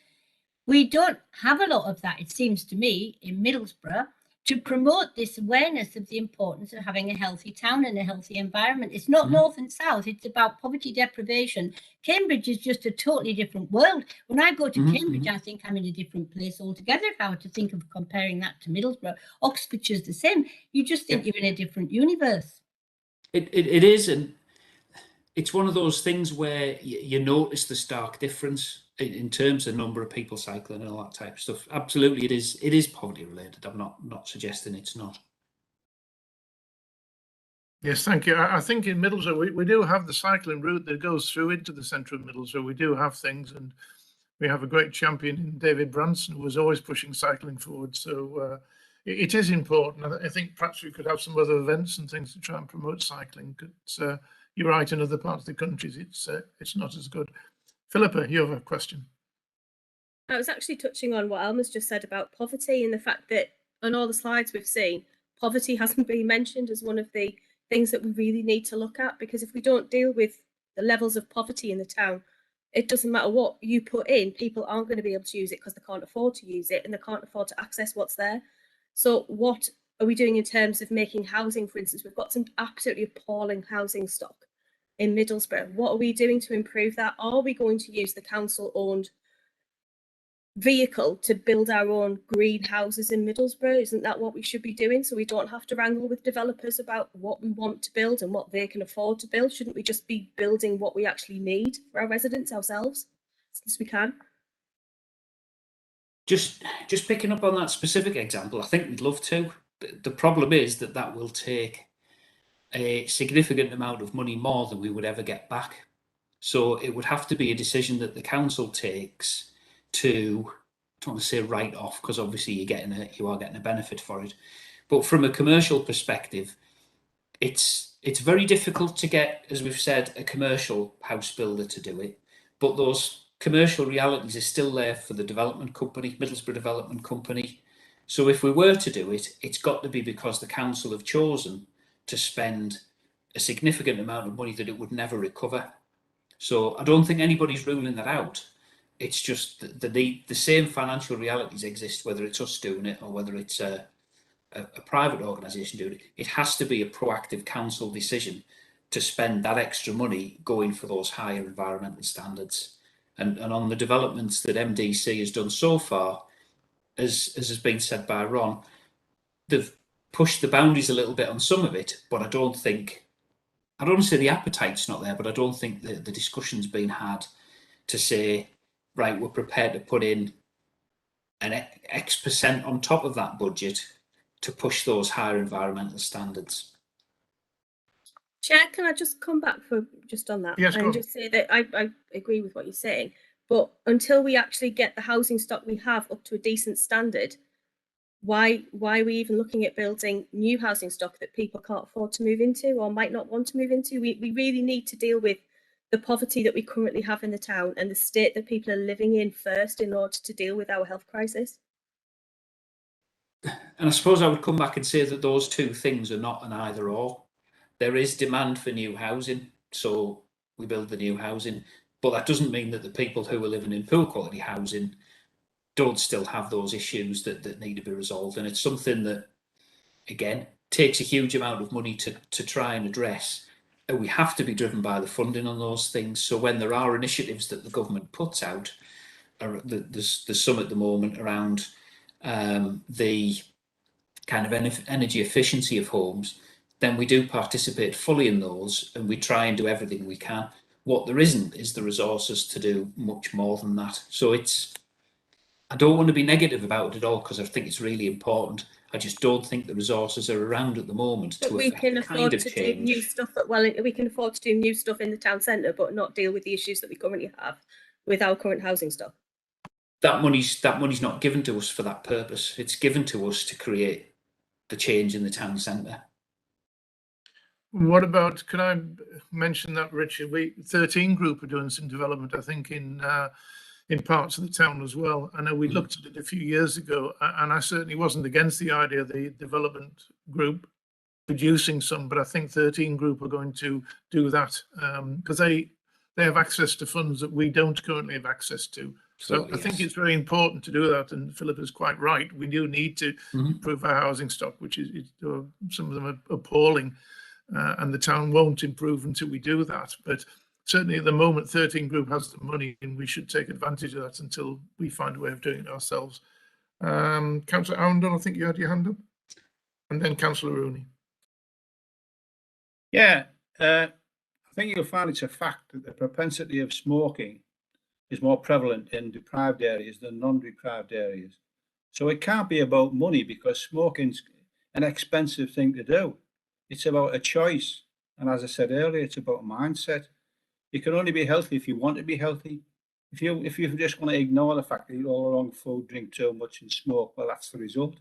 We don't have a lot of that, it seems to me, in Middlesbrough, to promote this awareness of the importance of having a healthy town and a healthy environment. It's not north and south, it's about poverty, deprivation. Cambridge is just a totally different world. When I go to Cambridge, I think I'm in a different place altogether. If I were to think of comparing that to Middlesbrough, Oxfordshire's the same. You just think you're in a different universe. It is, and it's one of those things where you notice the stark difference in terms of number of people cycling and all that type of stuff. Absolutely, it is poverty related. I'm not suggesting it's not. Yes, thank you. I think in Middlesbrough we do have the cycling route that goes through into the centre of Middlesbrough. We do have things, and we have a great champion in David Branson, who was always pushing cycling forward. So it is important. I think perhaps we could have some other events and things to try and promote cycling. Because you're right, in other parts of the country, it's not as good. Philippa, you have a question. I was actually touching on what Elmer's just said about poverty, and the fact that on all the slides we've seen, poverty hasn't been mentioned as one of the things that we really need to look at, because if we don't deal with the levels of poverty in the town, it doesn't matter what you put in, people aren't going to be able to use it because they can't afford to use it and they can't afford to access what's there. So what are we doing in terms of making housing, for instance? We've got some absolutely appalling housing stock in Middlesbrough. What are we doing to improve that? Are we going to use the council-owned vehicle to build our own greenhouses in Middlesbrough? Isn't that what we should be doing, so we don't have to wrangle with developers about what we want to build and what they can afford to build? Shouldn't we just be building what we actually need for our residents ourselves, since we can? Just picking up on that specific example, I think we'd love to. The problem is that will take a significant amount of money more than we would ever get back. So it would have to be a decision that the council takes to, I don't want to say write off, because obviously you are getting a benefit for it. But from a commercial perspective, it's very difficult to get, as we've said, a commercial house builder to do it. But those commercial realities are still there for the development company, Middlesbrough Development Company. So if we were to do it, it's got to be because the council have chosen to spend a significant amount of money that it would never recover. So I don't think anybody's ruling that out. It's just that the same financial realities exist, whether it's us doing it or whether it's a private organisation doing it. It has to be a proactive council decision to spend that extra money going for those higher environmental standards. And on the developments that MDC has done so far, as has been said by Ron, they've pushed the boundaries a little bit on some of it, but I don't want to say the appetite's not there, but I don't think the discussion's been had to say, right, we're prepared to put in an X% on top of that budget to push those higher environmental standards. Chair, can I just come back for just on that? Yes, go and on. just say that I agree with what you're saying, but until we actually get the housing stock we have up to a decent standard, why are we even looking at building new housing stock that people can't afford to move into or might not want to move into? We really need to deal with the poverty that we currently have in the town and the state that people are living in first in order to deal with our health crisis. And I suppose I would come back and say that those two things are not an either or. There is demand for new housing, so we build the new housing, but that doesn't mean that the people who are living in poor quality housing don't still have those issues that need to be resolved. And it's something that, again, takes a huge amount of money to try and address. And we have to be driven by the funding on those things. So when there are initiatives that the government puts out, there's some at the moment around the kind of energy efficiency of homes, then we do participate fully in those and we try and do everything we can. What there isn't is the resources to do much more than that. So I don't want to be negative about it at all because I think it's really important. I just don't think the resources are around at the moment But to we affect can the kind afford of to do new change. stuff we can afford to do new stuff in the town centre, but not deal with the issues that we currently have with our current housing stock. That money's not given to us for that purpose. It's given to us to create the change in the town centre. What about, can I mention that, Richard? 13 Group are doing some development, I think, in parts of the town as well. I know we looked at it a few years ago, and I certainly wasn't against the idea of the development group producing some, but I think 13 Group are going to do that because they have access to funds that we don't currently have access to. So I think it's very important to do that. And Philip is quite right. We do need to improve our housing stock, which is some of them are appalling. And the town won't improve until we do that. But certainly at the moment, 13 Group has the money and we should take advantage of that until we find a way of doing it ourselves. Councillor Arundel, I think you had your hand up. And then Councillor Rooney. Yeah, I think you'll find it's a fact that the propensity of smoking is more prevalent in deprived areas than non-deprived areas. So it can't be about money because smoking's an expensive thing to do. It's about a choice. And as I said earlier, it's about mindset. You can only be healthy if you want to be healthy. If you just want to ignore the fact that you eat all the wrong food, drink too much and smoke, well, that's the result.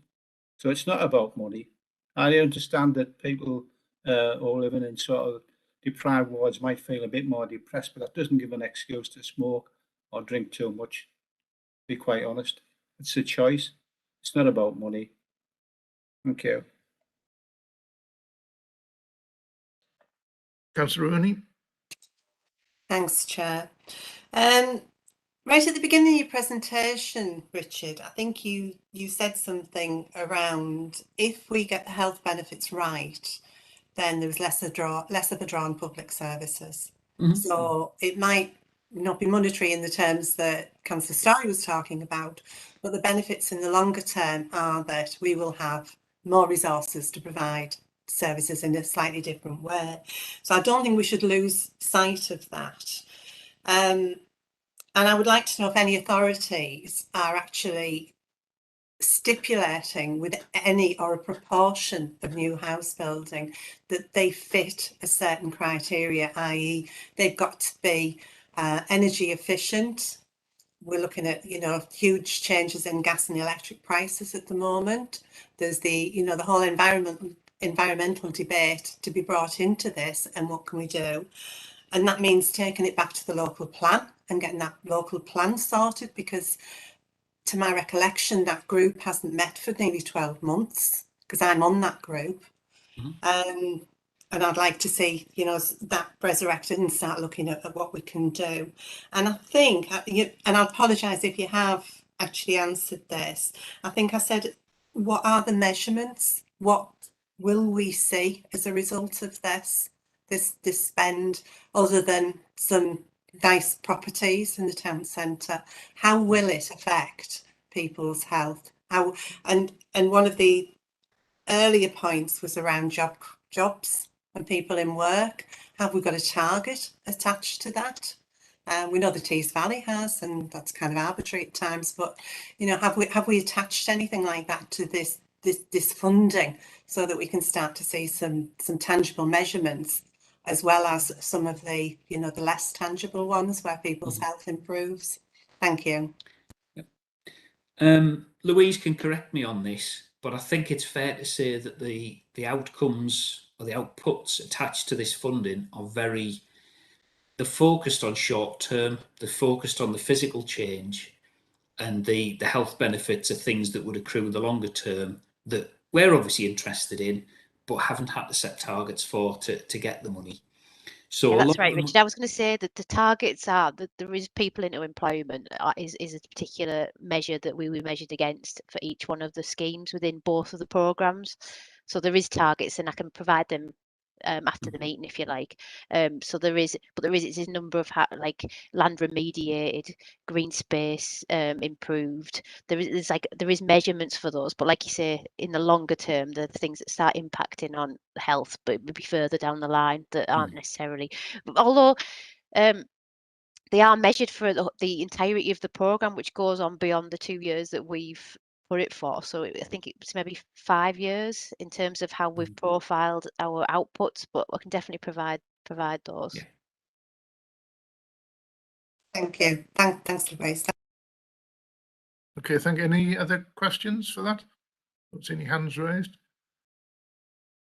So it's not about money. I understand that people who are living in sort of deprived wards might feel a bit more depressed, but that doesn't give an excuse to smoke or drink too much, to be quite honest. It's a choice. It's not about money. Thank you. Councillor Rooney. Thanks, Chair. Right at the beginning of your presentation, Richard, I think you said something around if we get the health benefits right, then there's less of a draw on public services. So it might not be monetary in the terms that Councillor Starry was talking about, but the benefits in the longer term are that we will have more resources to provide services in a slightly different way. So I don't think we should lose sight of that. And I would like to know if any authorities are actually stipulating with any or a proportion of new house building that they fit a certain criteria, i.e. they've got to be energy efficient. We're looking at, huge changes in gas and electric prices at the moment. There's the whole environmental debate to be brought into this, and what can we do? And that means taking it back to the local plan and getting that local plan sorted, because to my recollection, that group hasn't met for nearly 12 months because I'm on that group. And I'd like to see, that resurrected and start looking at what we can do. And I think, and I apologise if you have actually answered this, I think I said, what are the measurements? What will we see as a result of this? this spend, other than some nice properties in the town centre? How will it affect people's health? How, and one of the earlier points was around jobs and people in work. Have we got a target attached to that? We know the Tees Valley has, and that's kind of arbitrary at times, but you know, have we attached anything like that to this funding, so that we can start to see some tangible measurements, as well as some of the, you know, the less tangible ones where people's health improves? Thank you. Louise can correct me on this, but I think it's fair to say that the outcomes or the outputs attached to this funding are they're focused on short term, they're focused on the physical change, and the health benefits are things that would accrue in the longer term that we're obviously interested in, but haven't had to set targets for to get the money. So yeah, that's right, Richard. I was going to say that the targets are that there is people into employment is a particular measure that we were measured against for each one of the schemes within both of the programs. So there is targets, and I can provide them after the meeting if you like. So it's a number of like land remediated, green space improved. There is measurements for those, but like you say, in the longer term, the things that start impacting on health, but it would be further down the line that aren't necessarily. Although they are measured for the entirety of the program, which goes on beyond the 2 years that we've put it for. So I think it's maybe 5 years in terms of how we've profiled our outputs, but I can definitely provide those. Yeah. Thank you. Thanks, Louise. Okay, thank you. Any other questions for that? Don't see any hands raised.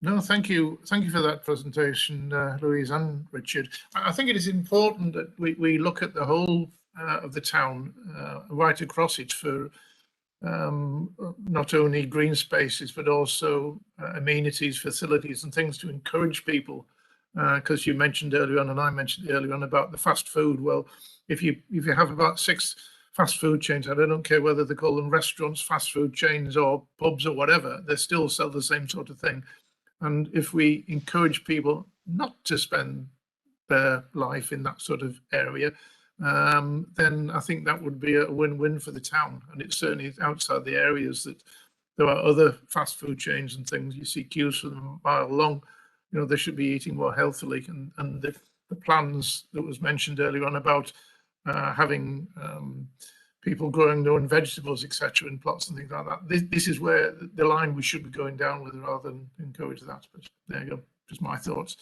No, thank you. Thank you for that presentation, Louise and Richard. I think it is important that we look at the whole of the town, right across it, for not only green spaces, but also amenities, facilities and things to encourage people. Because you mentioned earlier on, and I mentioned earlier on, about the fast food. Well, if you have about 6 fast food chains, and I don't care whether they call them restaurants, fast food chains or pubs or whatever, they still sell the same sort of thing. And if we encourage people not to spend their life in that sort of area, then I think that would be a win-win for the town. And it's certainly outside the areas that there are other fast food chains and things. You see queues for them a mile long. You know, they should be eating more healthily. And the plans that was mentioned earlier on about having people growing their own vegetables, etc., in plots and things like that. This is where the line we should be going down with, rather than encourage that. But there you go, just my thoughts.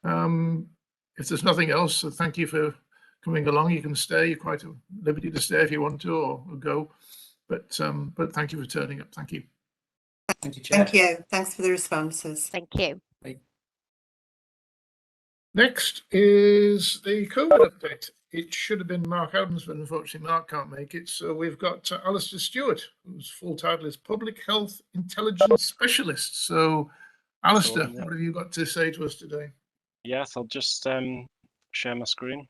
If there's nothing else, so thank you for coming along. You can stay. You're quite at liberty to stay if you want to, or go. But thank you for turning up. Thank you. Thank you, Chair. Thank you. Thanks for the responses. Thank you. Next is the COVID update. It should have been Mark Adams, but unfortunately Mark can't make it. So we've got Alistair Stewart, whose full title is Public Health Intelligence Specialist. So Alistair, what have you got to say to us today? Yes, I'll just share my screen.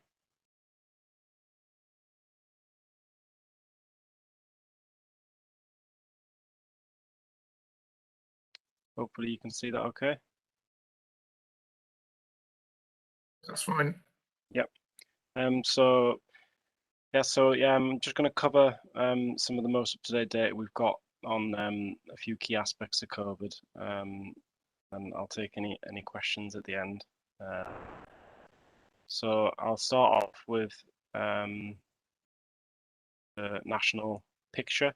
Hopefully you can see that okay. That's fine. Yep. I'm just going to cover some of the most up-to-date data we've got on a few key aspects of COVID, and I'll take any questions at the end. So I'll start off with the national picture.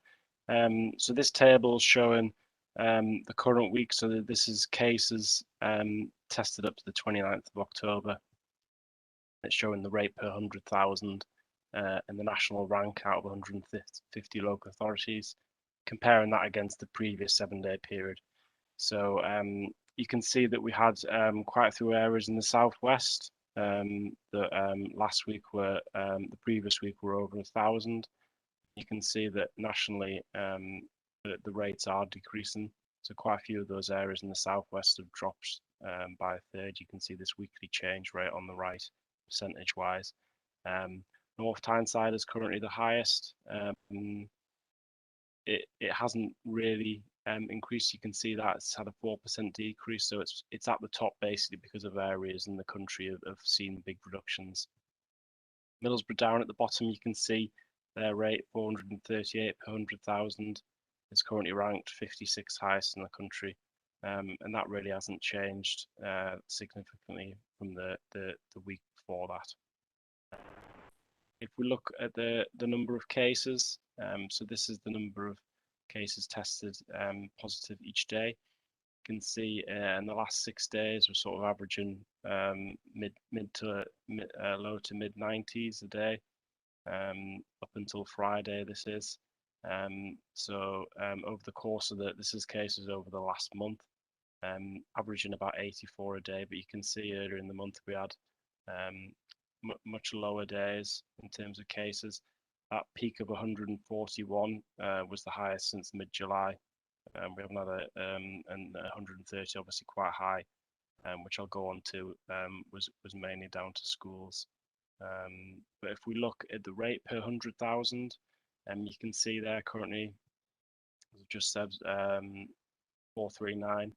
So this table is showing the current week. So this is cases tested up to the 29th of October. It's showing the rate per 100,000 in the national rank out of 150 local authorities, comparing that against the previous 7-day period. So you can see that we had quite a few areas in the southwest that last week were, the previous week were over 1,000. You can see that nationally the rates are decreasing. So quite a few of those areas in the southwest have dropped by a third. You can see this weekly change rate on the right, percentage wise. North Tyneside is currently the highest. It hasn't really increase, you can see that it's had a 4% decrease. So it's at the top basically because of areas in the country have seen big reductions. Middlesbrough down at the bottom, you can see their rate 438 per 100,000 is currently ranked 56th highest in the country, and that really hasn't changed significantly from the week before that. If we look at the number of cases, so this is the number of cases tested positive each day. You can see in the last 6 days we're sort of averaging low to mid 90s a day, up until Friday. This is over the course of this is cases over the last month, averaging about 84 a day. But you can see earlier in the month we had much lower days in terms of cases. That peak of 141 was the highest since mid-July. We have another and 130 obviously quite high, which I'll go on to, was mainly down to schools. But if we look at the rate per 100,000, you can see there currently, as I just said, 439.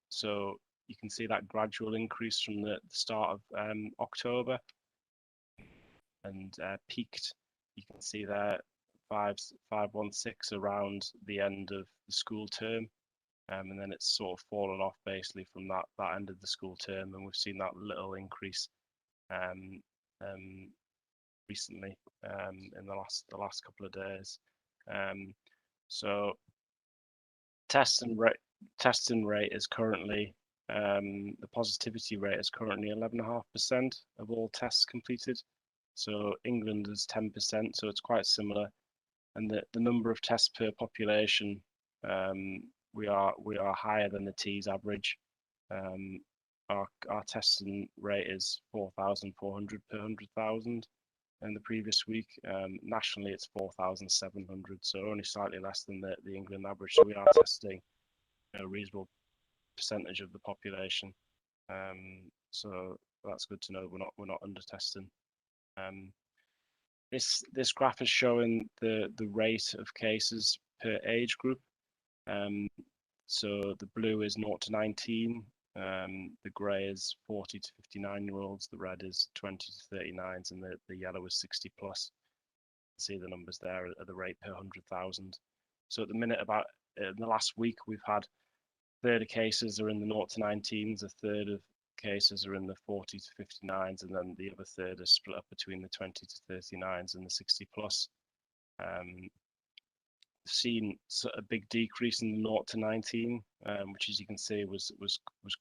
So you can see that gradual increase from the start of October, and peaked. You can see there 516 around the end of the school term, and then it's sort of fallen off basically from that end of the school term, and we've seen that little increase recently in the last couple of days. So testing rate is currently the positivity rate is currently 11.5% of all tests completed. So England is 10%, so it's quite similar. And the number of tests per population, we are higher than the T's average. Our testing rate is 4,400 per 100,000 in the previous week. Nationally, it's 4,700, so only slightly less than the England average. So we are testing a reasonable percentage of the population. So that's good to know. We're not under testing. This graph is showing the rate of cases per age group. So the blue is 0 to 19, the grey is 40 to 59-year-olds, the red is 20 to 39s, and the yellow is 60 plus. See the numbers there at the rate per 100,000. So at the minute, about in the last week, we've had a third of cases are in the 0 to 19s, a third of cases are in the 40 to 59s, and then the other third is split up between the 20 to 39s and the 60 plus. Seen a big decrease in the 0 to 19, which, as you can see, was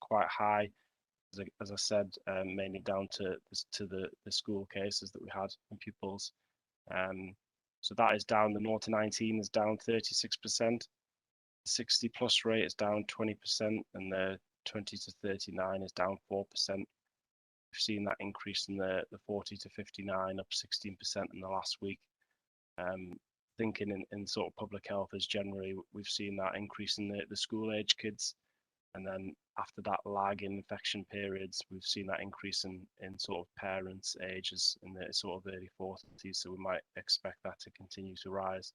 quite high, as I said, mainly down to the school cases that we had in pupils. So that is down. The 0 to 19 is down 36%. The 60 plus rate is down 20%, and the 20 to 39 is down 4%. We've seen that increase in the 40 to 59 up 16% in the last week. Thinking in sort of public health as generally, we've seen that increase in the school age kids, and then after that lag in infection periods, we've seen that increase in sort of parents' ages in the sort of early 40s. So we might expect that to continue to rise.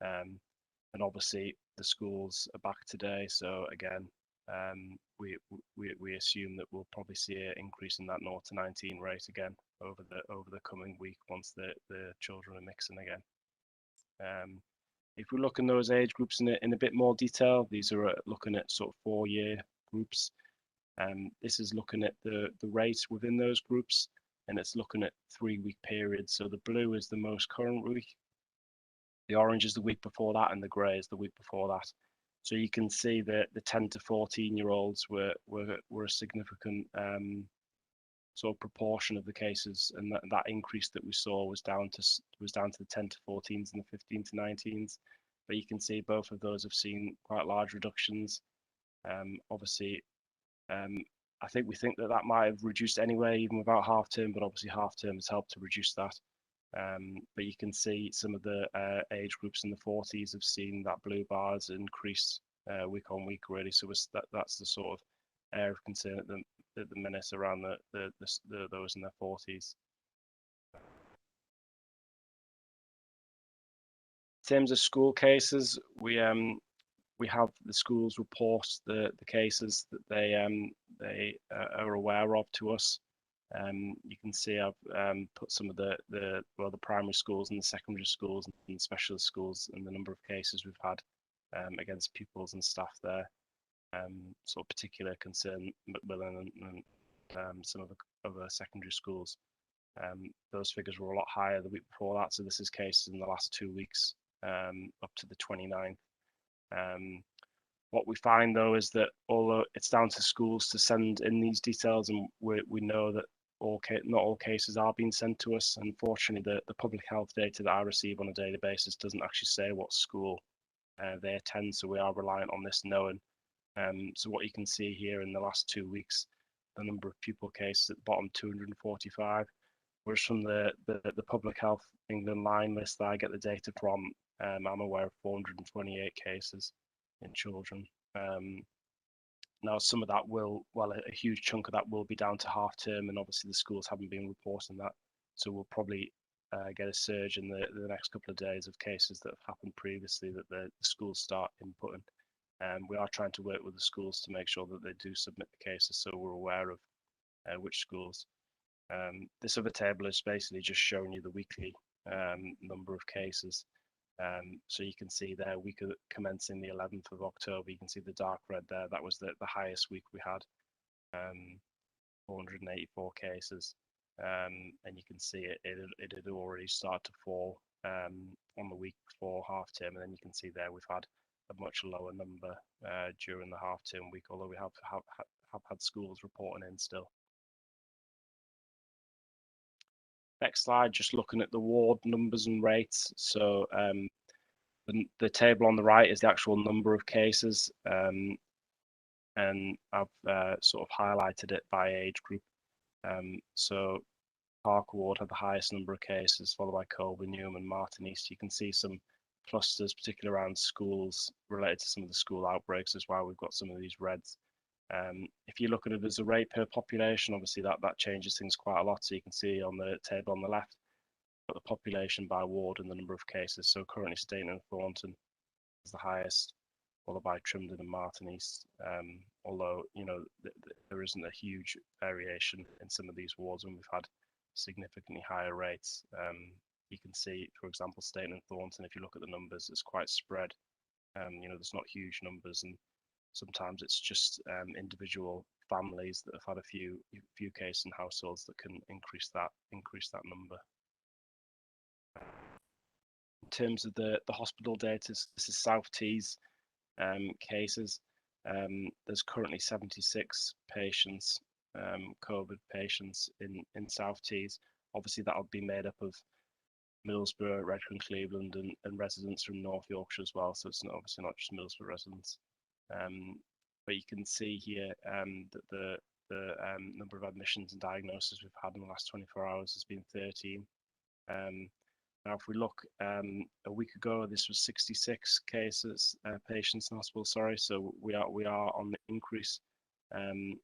And obviously the schools are back today, so again, we assume that we'll probably see an increase in that 0 to 19 rate again over the coming week once the children are mixing again. If we look in those age groups in a bit more detail, these are looking at sort of 4-year groups. This is looking at the rate within those groups, and it's looking at 3-week periods. So the blue is the most current week, the orange is the week before that, and the grey is the week before that. So you can see that the 10 to 14-year-olds were a significant sort of proportion of the cases, and that increase that we saw was down to the 10 to 14s and the 15 to 19s. But you can see both of those have seen quite large reductions. Obviously, I think we think that might have reduced anyway, even without half term, but obviously half term has helped to reduce that. But you can see some of the age groups in the 40s have seen that blue bars increase week on week, really. So that's the sort of area of concern at the minute around those in their 40s. In terms of school cases, we We have the schools report the cases that they are aware of to us. You can see I've put some of the primary schools and the secondary schools and specialist schools and the number of cases we've had against pupils and staff there. Sort of particular concern Macmillan and some of the other secondary schools. Those figures were a lot higher the week before that, so this is cases in the last 2 weeks up to the 29th. What we find though is that although it's down to schools to send in these details, and we know that not all cases are being sent to us, unfortunately the public health data that I receive on a daily basis doesn't actually say what school they attend, so we are reliant on this knowing. So what you can see here in the last 2 weeks, the number of pupil cases at the bottom, 245, whereas from the Public Health England line list that I get the data from, I'm aware of 428 cases in children. Now some of that a huge chunk of that will be down to half term, and obviously the schools haven't been reporting that, so we'll probably get a surge in the next couple of days of cases that have happened previously that the schools start inputting. We are trying to work with the schools to make sure that they do submit the cases, so we're aware of which schools. This other table is basically just showing you the weekly number of cases. So you can see there, week commencing the 11th of October, you can see the dark red there. That was the highest week we had, 484 cases. And you can see it had already started to fall on the week before half term. And then you can see there we've had a much lower number during the half term week, although we have had schools reporting in still. Next slide, just looking at the ward numbers and rates. So the table on the right is the actual number of cases, and I've sort of highlighted it by age group. So Park Ward had the highest number of cases, followed by Cobra, Newham and Martin East. You can see some clusters, particularly around schools, related to some of the school outbreaks as well. We've got some of these reds. If you look at it as a rate per population, obviously that changes things quite a lot. So you can see on the table on the left, the population by ward and the number of cases. So currently Stainton and Thornton is the highest, followed by Trimdon and Martin East. Although, you know, there isn't a huge variation in some of these wards, and we've had significantly higher rates. You can see, for example, Stainton and Thornton, if you look at the numbers, it's quite spread. You know, there's not huge numbers, and sometimes it's just individual families that have had a few cases in households that can increase that number. In terms of the hospital data, this is South Tees cases. There's currently 76 patients, COVID patients in South Tees. Obviously, that'll be made up of Middlesbrough, Redcar, Cleveland, and residents from North Yorkshire as well. So it's obviously not just Middlesbrough residents. But you can see here that the number of admissions and diagnoses we've had in the last 24 hours has been 13. Now, if we look a week ago, this was 66 cases, patients in hospital. Sorry, so we are on the increase. And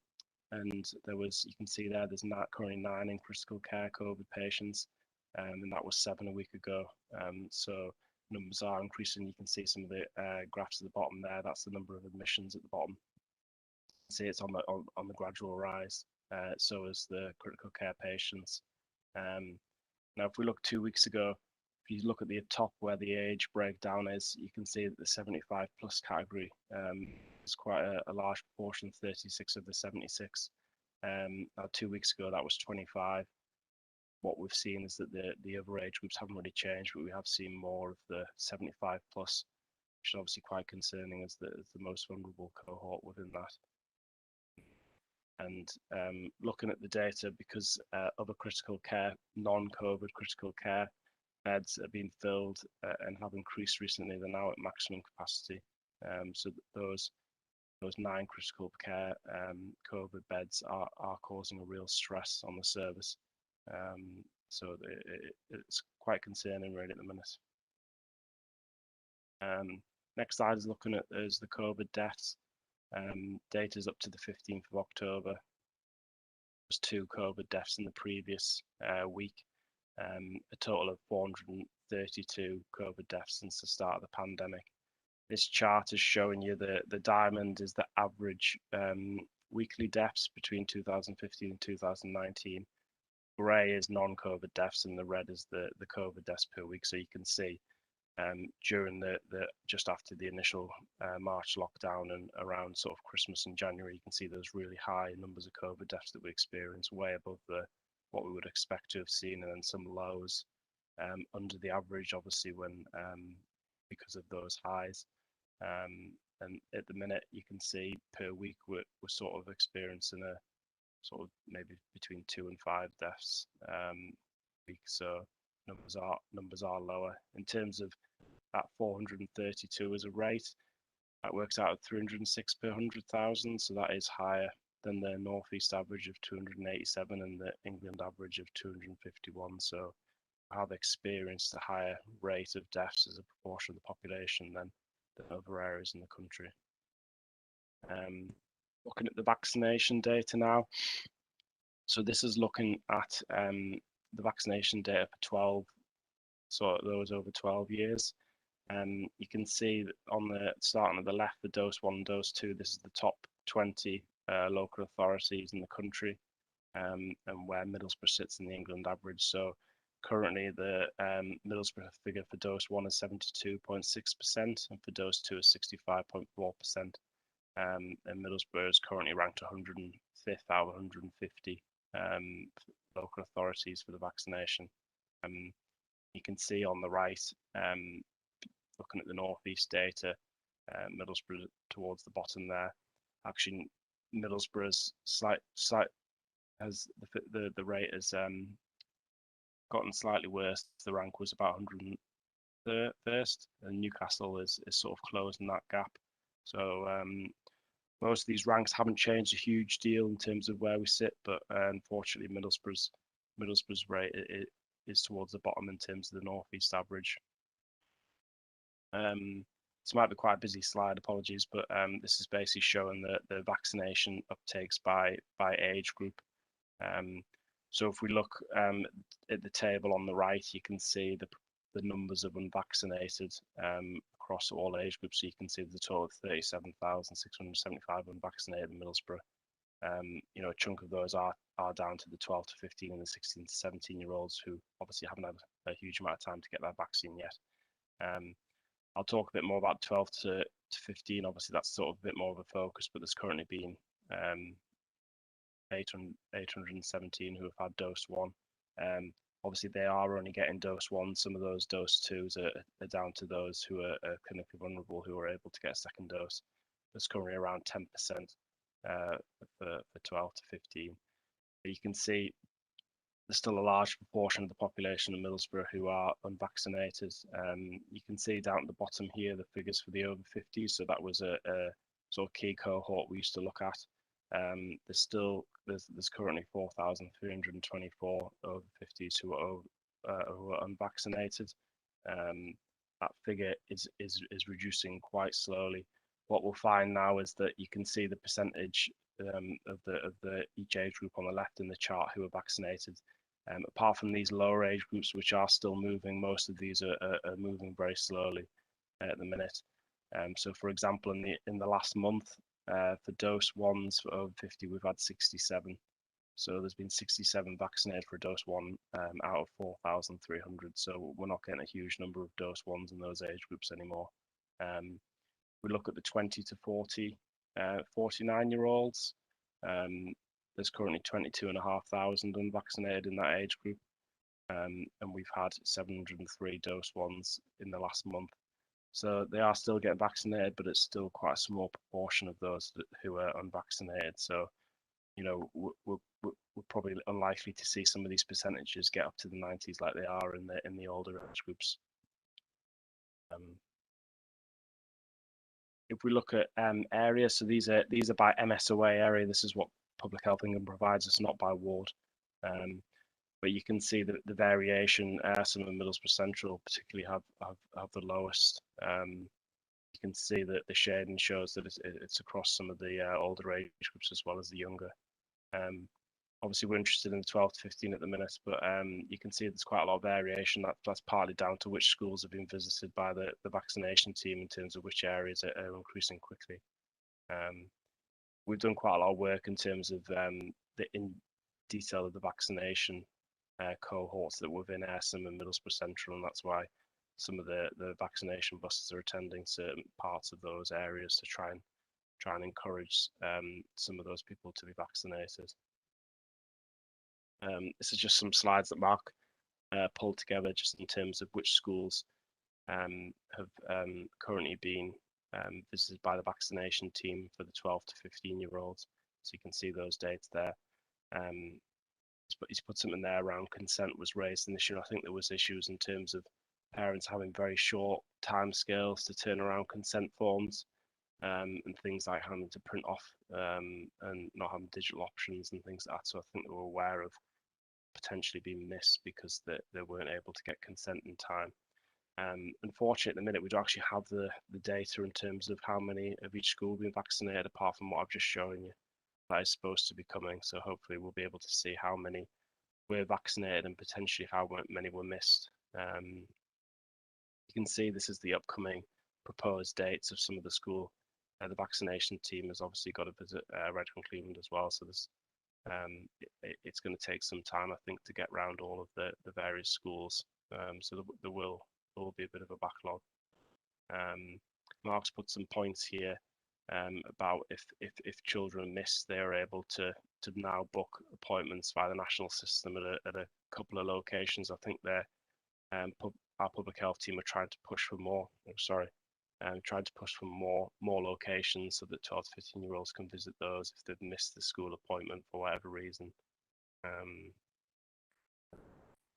there was, you can see there's currently 9 in critical care COVID patients, and that was 7 a week ago. So numbers are increasing. You can see some of the graphs at the bottom there. That's the number of admissions at the bottom. See, it's on the gradual rise. So is the critical care patients. Now, if we look 2 weeks ago, if you look at the top where the age breakdown is, you can see that the 75 plus category is quite a large proportion, 36 of the 76. Now 2 weeks ago, that was 25. What we've seen is that the other age groups haven't really changed, but we have seen more of the 75 plus, which is obviously quite concerning as the most vulnerable cohort within that. And looking at the data, because other critical care, non-COVID critical care beds are being filled and have increased recently, they're now at maximum capacity. So those 9 critical care COVID beds are causing a real stress on the service. So it's quite concerning really at the minute. Next slide is looking at the COVID deaths. Data is up to the 15th of October. There's 2 COVID deaths in the previous week. A total of 432 COVID deaths since the start of the pandemic. this chart is showing you the diamond is the average weekly deaths between 2015 and 2019. Grey is non-COVID deaths, and the red is the COVID deaths per week. So you can see during the just after the initial March lockdown and around sort of Christmas and January, you can see those really high numbers of COVID deaths that we experienced, way above what we would expect to have seen, and then some lows under the average, obviously, when because of those highs. And at the minute, you can see per week we're sort of experiencing a sort of maybe between 2 and 5 deaths week. So numbers are lower. In terms of that 432 as a rate, that works out at 306 per 100,000. So that is higher than the Northeast average of 287 and the England average of 251. So have experienced a higher rate of deaths as a proportion of the population than other areas in the country. Looking at the vaccination data now. So this is looking at the vaccination data for 12, so those over 12 years. You can see that on the starting at the left, the dose 1, dose 2, this is the top 20 local authorities in the country, and where Middlesbrough sits in the England average. So currently the Middlesbrough figure for dose 1 is 72.6%, and for dose 2 is 65.4%. And Middlesbrough is currently ranked 105th out of 150 local authorities for the vaccination. You can see on the right, looking at the Northeast data, Middlesbrough towards the bottom there. Actually, Middlesbrough's slight has the rate has gotten slightly worse. The rank was about 101st, and Newcastle is sort of closing that gap. So most of these ranks haven't changed a huge deal in terms of where we sit, but unfortunately Middlesbrough's rate is towards the bottom in terms of the Northeast average. This might be quite a busy slide, apologies, but this is basically showing the vaccination uptakes by age group. So if we look at the table on the right, you can see the numbers of unvaccinated across all age groups. So you can see there's a total of 37,675 unvaccinated in Middlesbrough. You know, a chunk of those are down to the 12 to 15 and the 16 to 17-year-olds who obviously haven't had a huge amount of time to get their vaccine yet. I'll talk a bit more about 12 to 15. Obviously, that's sort of a bit more of a focus, but there's currently been 817 who have had dose 1. Obviously, they are only getting dose 1. Some of those dose 2s are down to those who are clinically vulnerable, who are able to get a second dose. There's currently around 10% for 12 to 15. But you can see there's still a large proportion of the population of Middlesbrough who are unvaccinated. You can see down at the bottom here the figures for the over 50s. So that was a sort of key cohort we used to look at. There's currently 4,324 over 50s who are unvaccinated. That figure is reducing quite slowly. What we'll find now is that you can see the percentage of the each age group on the left in the chart who are vaccinated. Apart from these lower age groups, which are still moving, most of these are moving very slowly at the minute. So, for example, in the last month, for dose 1s for over 50, we've had 67. So there's been 67 vaccinated for dose 1 out of 4,300. So we're not getting a huge number of dose 1s in those age groups anymore. We look at the 20 to 40, 49-year-olds. There's currently 22,500 unvaccinated in that age group. And we've had 703 dose 1s in the last month. So they are still getting vaccinated, but it's still quite a small proportion of those who are unvaccinated. So, you know, we're probably unlikely to see some of these percentages get up to the 90s like they are in the older age groups. If we look at areas, so these are by MSOA area. This is what Public Health England provides us, not by ward. But you can see the variation. Some of Middlesbrough Central particularly have the lowest. You can see that the shading shows that it's across some of the older age groups as well as the younger. Obviously, we're interested in the 12 to 15 at the minute, but you can see there's quite a lot of variation. That's partly down to which schools have been visited by the vaccination team in terms of which areas are increasing quickly. We've done quite a lot of work in terms of the in detail of the vaccination cohorts that were within Ayrsham and Middlesbrough Central, and that's why some of the vaccination buses are attending certain parts of those areas to try and encourage some of those people to be vaccinated. This is just some slides that Mark pulled together just in terms of which schools have currently been visited by the vaccination team for the 12 to 15-year-olds. So you can see those dates there. He's put something there around consent was raised in this year. I think there was issues in terms of parents having very short timescales to turn around consent forms, and things like having to print off and not having digital options and things like that. So I think they were aware of potentially being missed because they weren't able to get consent in time. Unfortunately, at the minute, we don't actually have the data in terms of how many of each school have been vaccinated, apart from what I've just shown you. That is supposed to be coming, so hopefully we'll be able to see how many were vaccinated and potentially how many were missed. You can see this is the upcoming proposed dates of some of the school. The vaccination team has obviously got to visit Redcar Cleveland as well, so this it's going to take some time, I think, to get around all of the various schools. So there will be a bit of a backlog. Mark's put some points here about if children miss, they are able to now book appointments via the national system at a couple of locations. I think our public health team are trying to push for more. Trying to push for more locations so that 12 to 15-year-olds can visit those if they've missed the school appointment for whatever reason. In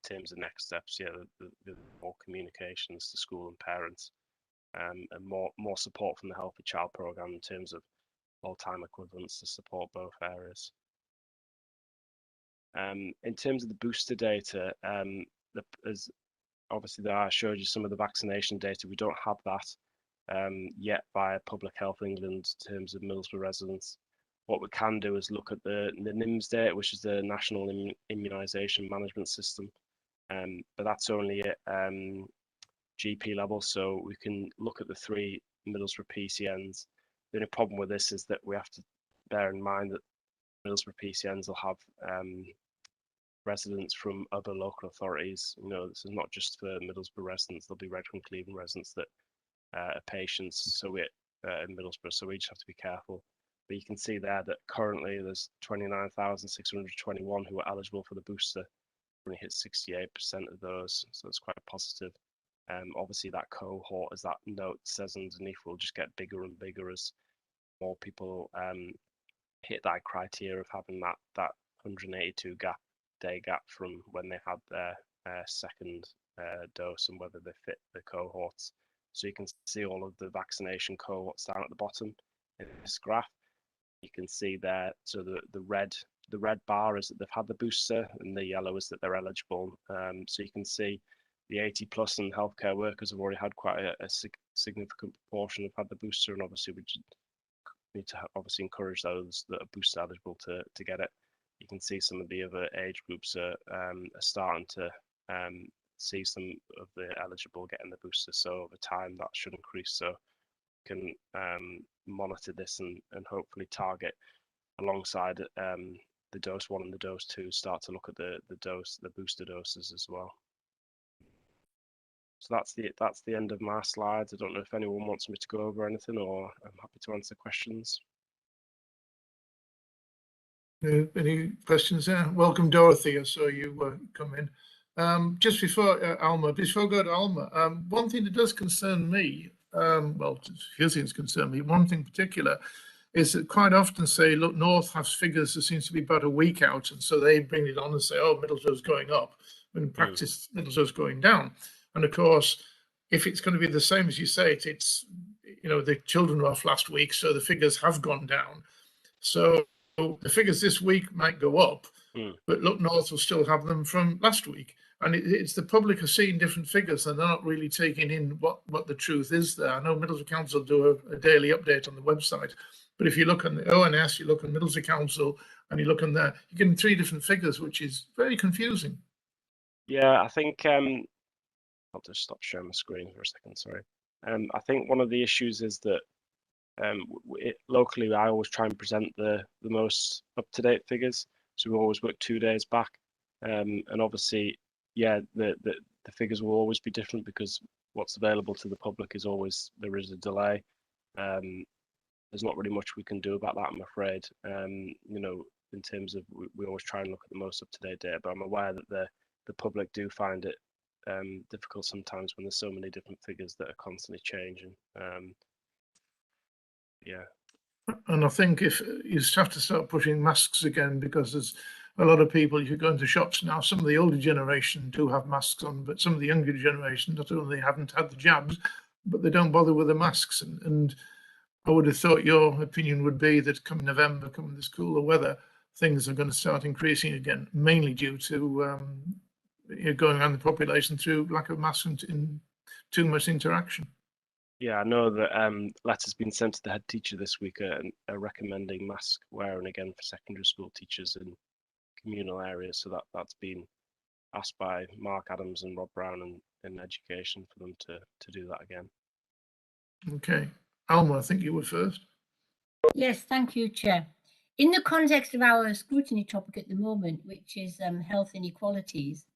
terms of next steps, yeah, the more communications to school and parents, and more support from the Healthy Child programme in terms of full-time equivalents to support both areas. In terms of the booster data, as obviously there I showed you some of the vaccination data. We don't have that yet via Public Health England in terms of Middlesbrough residents. What we can do is look at the NIMS data, which is the National Immunisation Management System, but that's only at GP level, so we can look at the 3 Middlesbrough PCNs. The only problem with this is that we have to bear in mind that Middlesbrough PCNs will have residents from other local authorities. You know, this is not just for Middlesbrough residents, there'll be Redcar Cleveland residents that are patients, so we're in Middlesbrough, so we just have to be careful. But you can see there that currently there's 29,621 who are eligible for the booster. Only hit 68% of those, so it's quite positive. Obviously that cohort, as that note says underneath, will just get bigger and bigger as more people hit that criteria of having that 182 day gap from when they had their second dose and whether they fit the cohorts. So you can see all of the vaccination cohorts down at the bottom in this graph. You can see there, so the red bar is that they've had the booster, and the yellow is that they're eligible. So you can see the 80+ and healthcare workers have already had quite a significant proportion have had the booster, and obviously we need to obviously encourage those that are booster eligible to get it. You can see some of the other age groups are starting to see some of the eligible getting the booster, so over time that should increase, so we can monitor this and hopefully target alongside the dose 1 and the dose 2, start to look at the booster doses as well. So that's the end of my slides. I don't know if anyone wants me to go over anything, or I'm happy to answer questions. Any questions there? Welcome, Dorothy. I saw you come in. Just before Alma, before I go to Alma, one thing that does concern me, well, a few things concern me. One thing in particular is that quite often say, look, North has figures that seems to be about a week out, and so they bring it on and say, oh, Middlesbrough's going up, when in practice Middlesbrough's going down. And of course, if it's going to be the same as you say, it's you know, the children were off last week, so the figures have gone down. So the figures this week might go up, but look, North will still have them from last week. And it's the public are seeing different figures and they're not really taking in what the truth is there. I know Middlesbrough Council do a daily update on the website, but if you look on the ONS, you look on Middlesbrough Council, and you look on there, you're getting 3 different figures, which is very confusing. Yeah, I think I'll just stop sharing my screen for a second. Sorry. I think one of the issues is that locally, I always try and present the most up-to-date figures. So we always work 2 days back, and obviously, yeah, the figures will always be different because what's available to the public is always, there is a delay. There's not really much we can do about that, I'm afraid. You know, in terms of we always try and look at the most up-to-date data, but I'm aware that the public do find it difficult sometimes when there's so many different figures that are constantly changing. Yeah. And I think if you have to start pushing masks again, because there's a lot of people, if you go into shops now, some of the older generation do have masks on, but some of the younger generation, not only haven't had the jabs, but they don't bother with the masks. And I would have thought your opinion would be that come November, come this cooler weather, things are going to start increasing again, mainly due to going around the population through lack of masks and too much interaction. Yeah, I know that letters been sent to the head teacher this week are recommending mask wearing again for secondary school teachers in communal areas. So that's been asked by Mark Adams and Rob Brown in education for them to do that again. Okay. Alma, I think you were first. Yes, thank you, Chair. In the context of our scrutiny topic at the moment, which is health inequalities,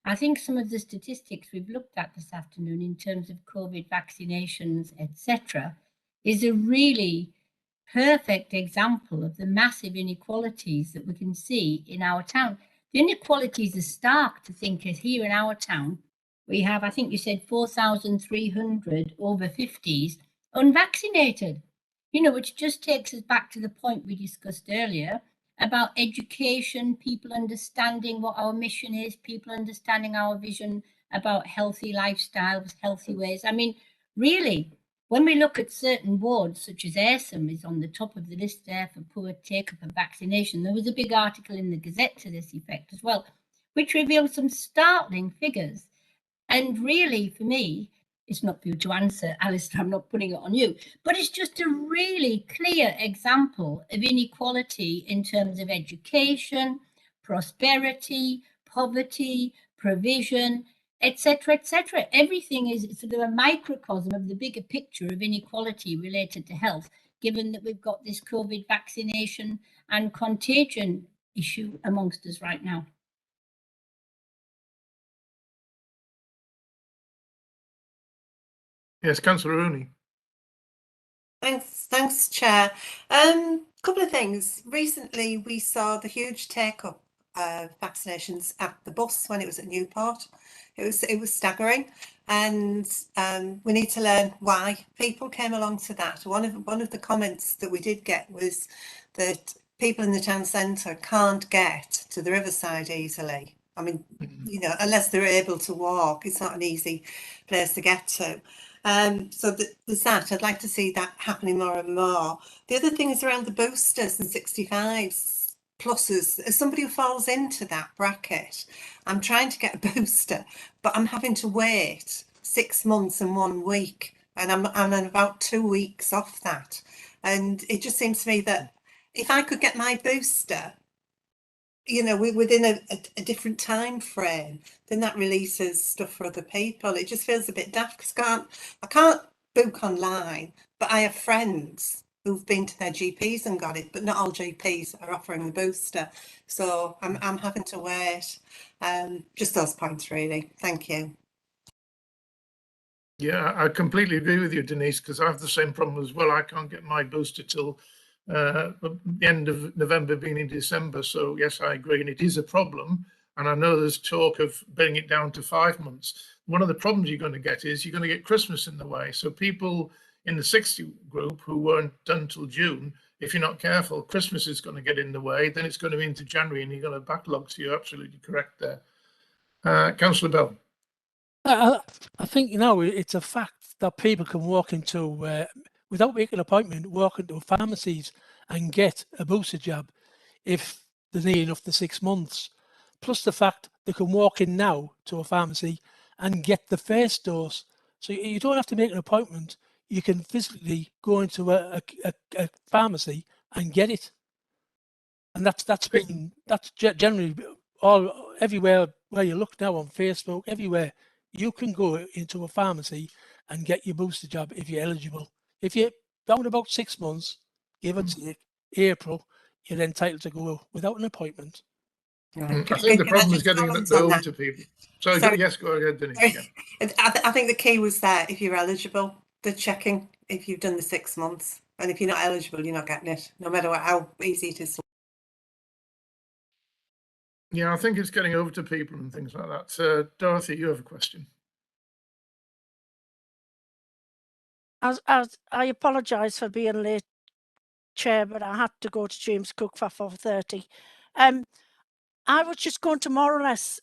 I think some of the statistics we've looked at this afternoon in terms of COVID vaccinations, etc., is a really perfect example of the massive inequalities that we can see in our town. The inequalities are stark to think as here in our town, we have, I think you said 4,300 over 50s unvaccinated, you know, which just takes us back to the point we discussed earlier about education, people understanding what our mission is, people understanding our vision about healthy lifestyles, healthy ways. I mean, really, when we look at certain wards, such as Ayrsham is on the top of the list there for poor take-up of vaccination, there was a big article in the Gazette to this effect as well, which revealed some startling figures. And really, for me, it's not for you to answer, Alistair, I'm not putting it on you, but it's just a really clear example of inequality in terms of education, prosperity, poverty, provision, etc., etc. Everything is sort of a microcosm of the bigger picture of inequality related to health, given that we've got this COVID vaccination and contagion issue amongst us right now. Yes, Councillor Rooney. Thanks, Chair. Couple of things. Recently, we saw the huge take-up of vaccinations at the bus when it was at Newport. It was staggering, and we need to learn why people came along to that. One of the comments that we did get was that people in the town centre can't get to the riverside easily. I mean, you know, unless they're able to walk, it's not an easy place to get to. So there's that. I'd like to see that happening more and more. The other thing is around the boosters and 65s pluses. As somebody who falls into that bracket, I'm trying to get a booster, but I'm having to wait 6 months and 1 week, and I'm on about 2 weeks off that. And it just seems to me that if I could get my booster, you know, within a different time frame, then that releases stuff for other people. It just feels a bit daft because I can't book online, but I have friends who've been to their GPs and got it, but not all GPs are offering the booster. So I'm having to wait. Just those points, really. Thank you. Yeah, I completely agree with you, Denise, because I have the same problem as well. I can't get my booster till the end of November, beginning of December. So yes, I agree, and it is a problem. And I know there's talk of bringing it down to 5 months. One of the problems you're going to get is you're going to get Christmas in the way. So people in the 60 group who weren't done till June, if you're not careful, Christmas is going to get in the way. Then it's going to be into January, and you're going to backlog. So you're absolutely correct there. Councillor Bell. I think, you know, it's a fact that people can walk into, without making an appointment, walk into pharmacies and get a booster jab if they're near enough to 6 months. Plus the fact they can walk in now to a pharmacy and get the first dose. So you don't have to make an appointment. You can physically go into a pharmacy and get it. And that's generally everywhere where you look now on Facebook, everywhere you can go into a pharmacy and get your booster jab if you're eligible. If you're down about 6 months, give or take, April, you're entitled to go without an appointment. I think the problem is getting that over to people. Sorry, yes, go ahead, Denise. Yeah. I think the key was there, if you're eligible, the checking, if you've done the 6 months. And if you're not eligible, you're not getting it, no matter how easy it is. Yeah, I think it's getting over to people and things like that. Dorothy, you have a question. I apologise for being late, Chair, but I had to go to James Cook for 4:30. I was just going to more or less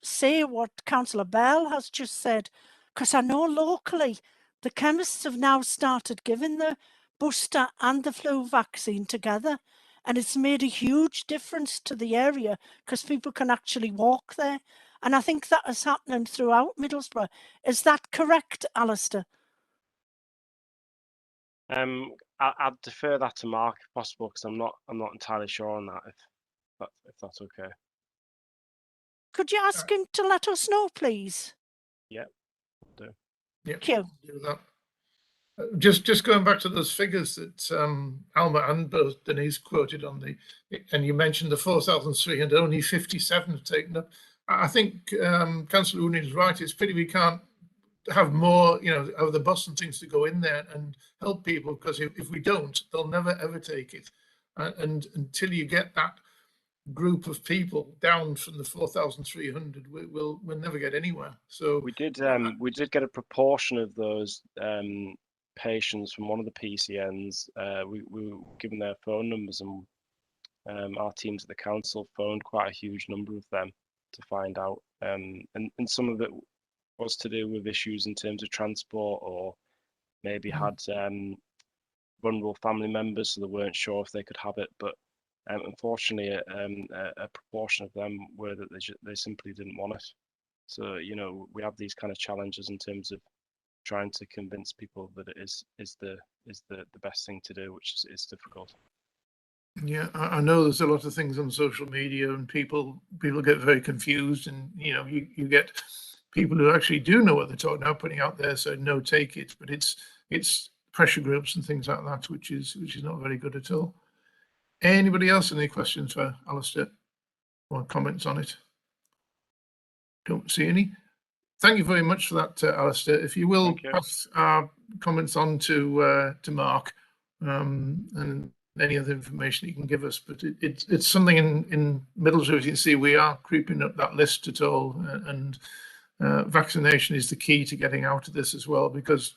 say what Councillor Bell has just said, because I know locally the chemists have now started giving the booster and the flu vaccine together, and it's made a huge difference to the area because people can actually walk there. And I think that is happening throughout Middlesbrough. Is that correct, Alistair? I'd defer that to Mark if possible, because I'm not entirely sure on that. If that's okay. Could you ask him to let us know, please? Yeah, will do. Yeah, Thank you. do that. Just going back to those figures that Alma and both Denise quoted on and you mentioned the 4,300, only 57 have taken up. I think Councillor Rooney is right. It's pity we can't have more, of the bus and things to go in there and help people, because if we don't, they'll never ever take it. And until you get that group of people down from the 4,300, we'll never get anywhere. So we did get a proportion of those patients from one of the PCNs. We were given their phone numbers, and our teams at the council phoned quite a huge number of them to find out. And some of it was to do with issues in terms of transport, or maybe had vulnerable family members, so they weren't sure if they could have it. But unfortunately, a proportion of them were that they simply didn't want it. So we have these kind of challenges in terms of trying to convince people that it is the best thing to do, which is difficult. Yeah, I know there's a lot of things on social media, and people get very confused, and you get people who actually do know what they're talking about putting out there, so no, take it, but it's pressure groups and things like that, which is not very good at all. Anybody else any questions for Alistair or comments on it? Don't see any. Thank you very much for that, Alistair. If you will pass our comments on to Mark, and any other information you can give us, but it's something in Middlesbrough, as you can see, we are creeping up that list at all, and vaccination is the key to getting out of this as well, because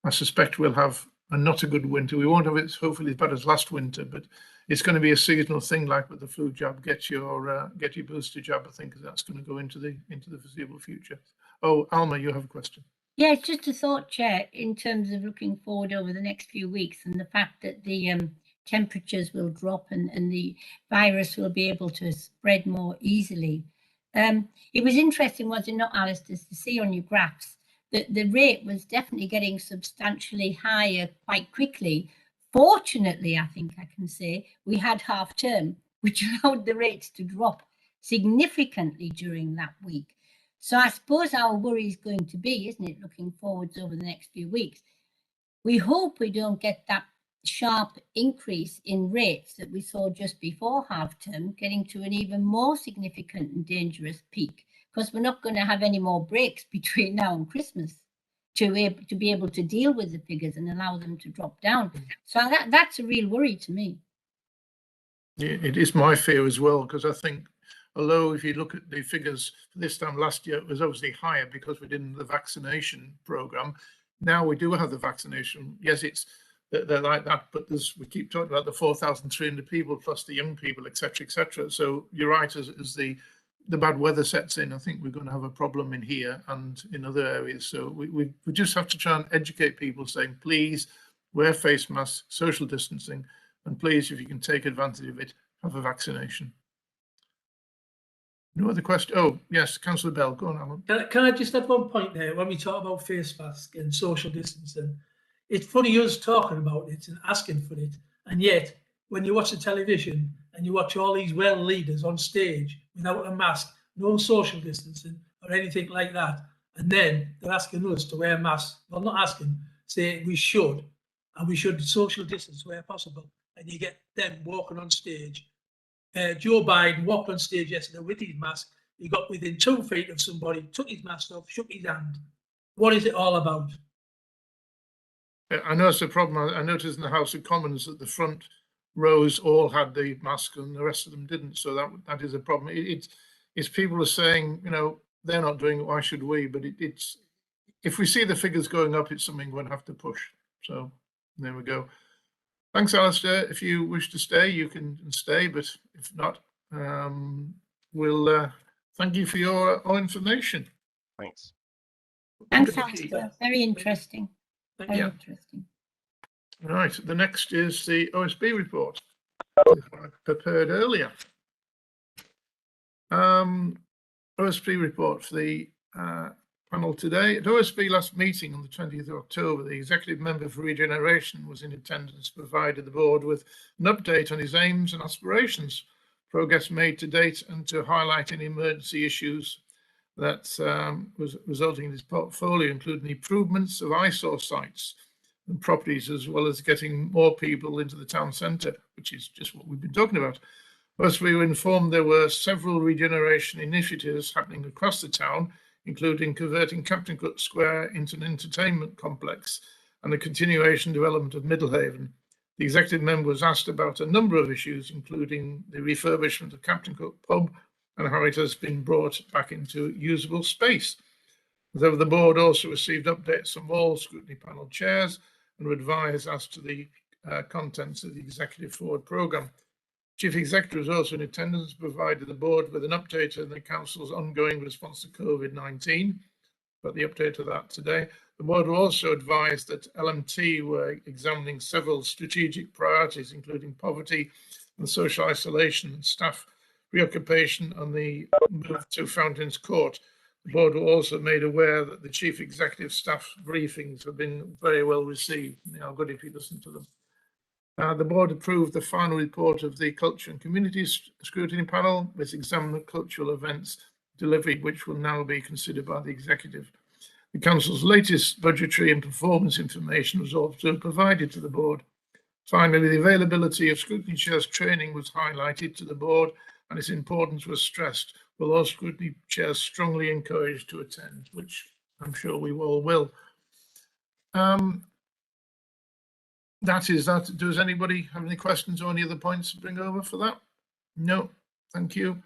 I suspect we'll have not a good winter. We won't have it hopefully as bad as last winter, but it's going to be a seasonal thing, like with the flu jab. Get your booster jab. I think that's going to go into the foreseeable future. Oh, Alma, you have a question. Yeah, it's just a thought, Chair, in terms of looking forward over the next few weeks, and the fact that the temperatures will drop and the virus will be able to spread more easily. It was interesting, was it not, Alistair, to see on your graphs that the rate was definitely getting substantially higher quite quickly. Fortunately, I think I can say, we had half term, which allowed the rates to drop significantly during that week. So I suppose our worry is going to be, isn't it, looking forwards over the next few weeks, we hope we don't get that sharp increase in rates that we saw just before half term, getting to an even more significant and dangerous peak, because we're not going to have any more breaks between now and Christmas to be able to deal with the figures and allow them to drop down. So that's a real worry to me. Yeah, it is my fear as well, because I think, although if you look at the figures for this time last year, it was obviously higher because we didn't have the vaccination program. Now we do have the vaccination. Yes, they're like that, but we keep talking about the 4,300 people plus the young people, etc., etc. So you're right, as the bad weather sets in, I think we're going to have a problem in here and in other areas. So we just have to try and educate people, saying, please wear face masks, social distancing, and please, if you can take advantage of it, have a vaccination. No other question? Oh, yes, Councillor Bell, go on, Alan. Can I just add one point there? When we talk about face masks and social distancing, it's funny us talking about it and asking for it, and yet when you watch the television and you watch all these world leaders on stage without a mask, no social distancing or anything like that, and then they're asking us to wear masks. Well, not asking, say we should, and we should social distance where possible. And you get them walking on stage. Joe Biden walked on stage yesterday with his mask. He got within 2 feet of somebody, took his mask off, shook his hand. What is it all about? I know it's a problem. I noticed in the House of Commons that the front rows all had the mask and the rest of them didn't. So that is a problem. It's people are saying, you know, they're not doing it, why should we? But it's if we see the figures going up, it's something we're going to have to push. So there we go. Thanks, Alistair. If you wish to stay, you can stay, but if not, we'll thank you for your all information. Thanks. Thanks, Alistair. Very interesting. Very Yeah. interesting. Right. The next is the OSB report prepared earlier. OSB report for the panel today. At OSB last meeting on the 20th of October, the executive member for Regeneration was in attendance, provided the board with an update on his aims and aspirations, progress made to date, and to highlight any emergency issues that was resulting in his portfolio, including improvements of eyesore sites and properties, as well as getting more people into the town centre, which is just what we've been talking about. First, we were informed there were several regeneration initiatives happening across the town, including converting Captain Cook Square into an entertainment complex and the continuation development of Middlehaven. The executive member was asked about a number of issues, including the refurbishment of Captain Cook Pub and how it has been brought back into usable space. Though the board also received updates from all scrutiny panel chairs and were advised as to the contents of the executive forward programme. Chief Executive was also in attendance, provided the board with an update on the council's ongoing response to COVID-19. Got the update of that today. The board also advised that LMT were examining several strategic priorities, including poverty and social isolation and staff preoccupation on the move to Fountains Court. The board were also made aware that the chief executive staff briefings have been very well received. You know, good if you listen to them. The board approved the final report of the Culture and Communities Scrutiny Panel, which examined the cultural events delivery, which will now be considered by the executive. The council's latest budgetary and performance information was also provided to the board. Finally, the availability of scrutiny chairs training was highlighted to the board, and its importance was stressed, with all scrutiny chairs strongly encouraged to attend, which I'm sure we all will. That is that. Does anybody have any questions or any other points to bring over for that? No, thank you.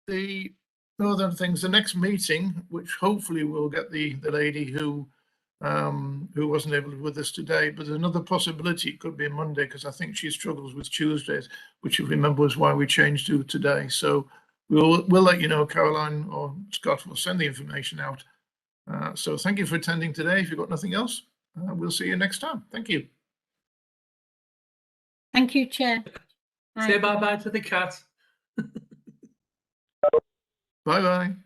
The other things, the next meeting, which hopefully will get the lady who wasn't able to be with us today, but there's another possibility it could be a Monday, because I think she struggles with Tuesdays, which you remember was why we changed to today. So we'll let you know. Caroline or Scott will send the information out. So thank you for attending today. If you've got nothing else, we'll see you next time. Thank you. Thank you, Chair. Say bye-bye to the cat. Bye-bye.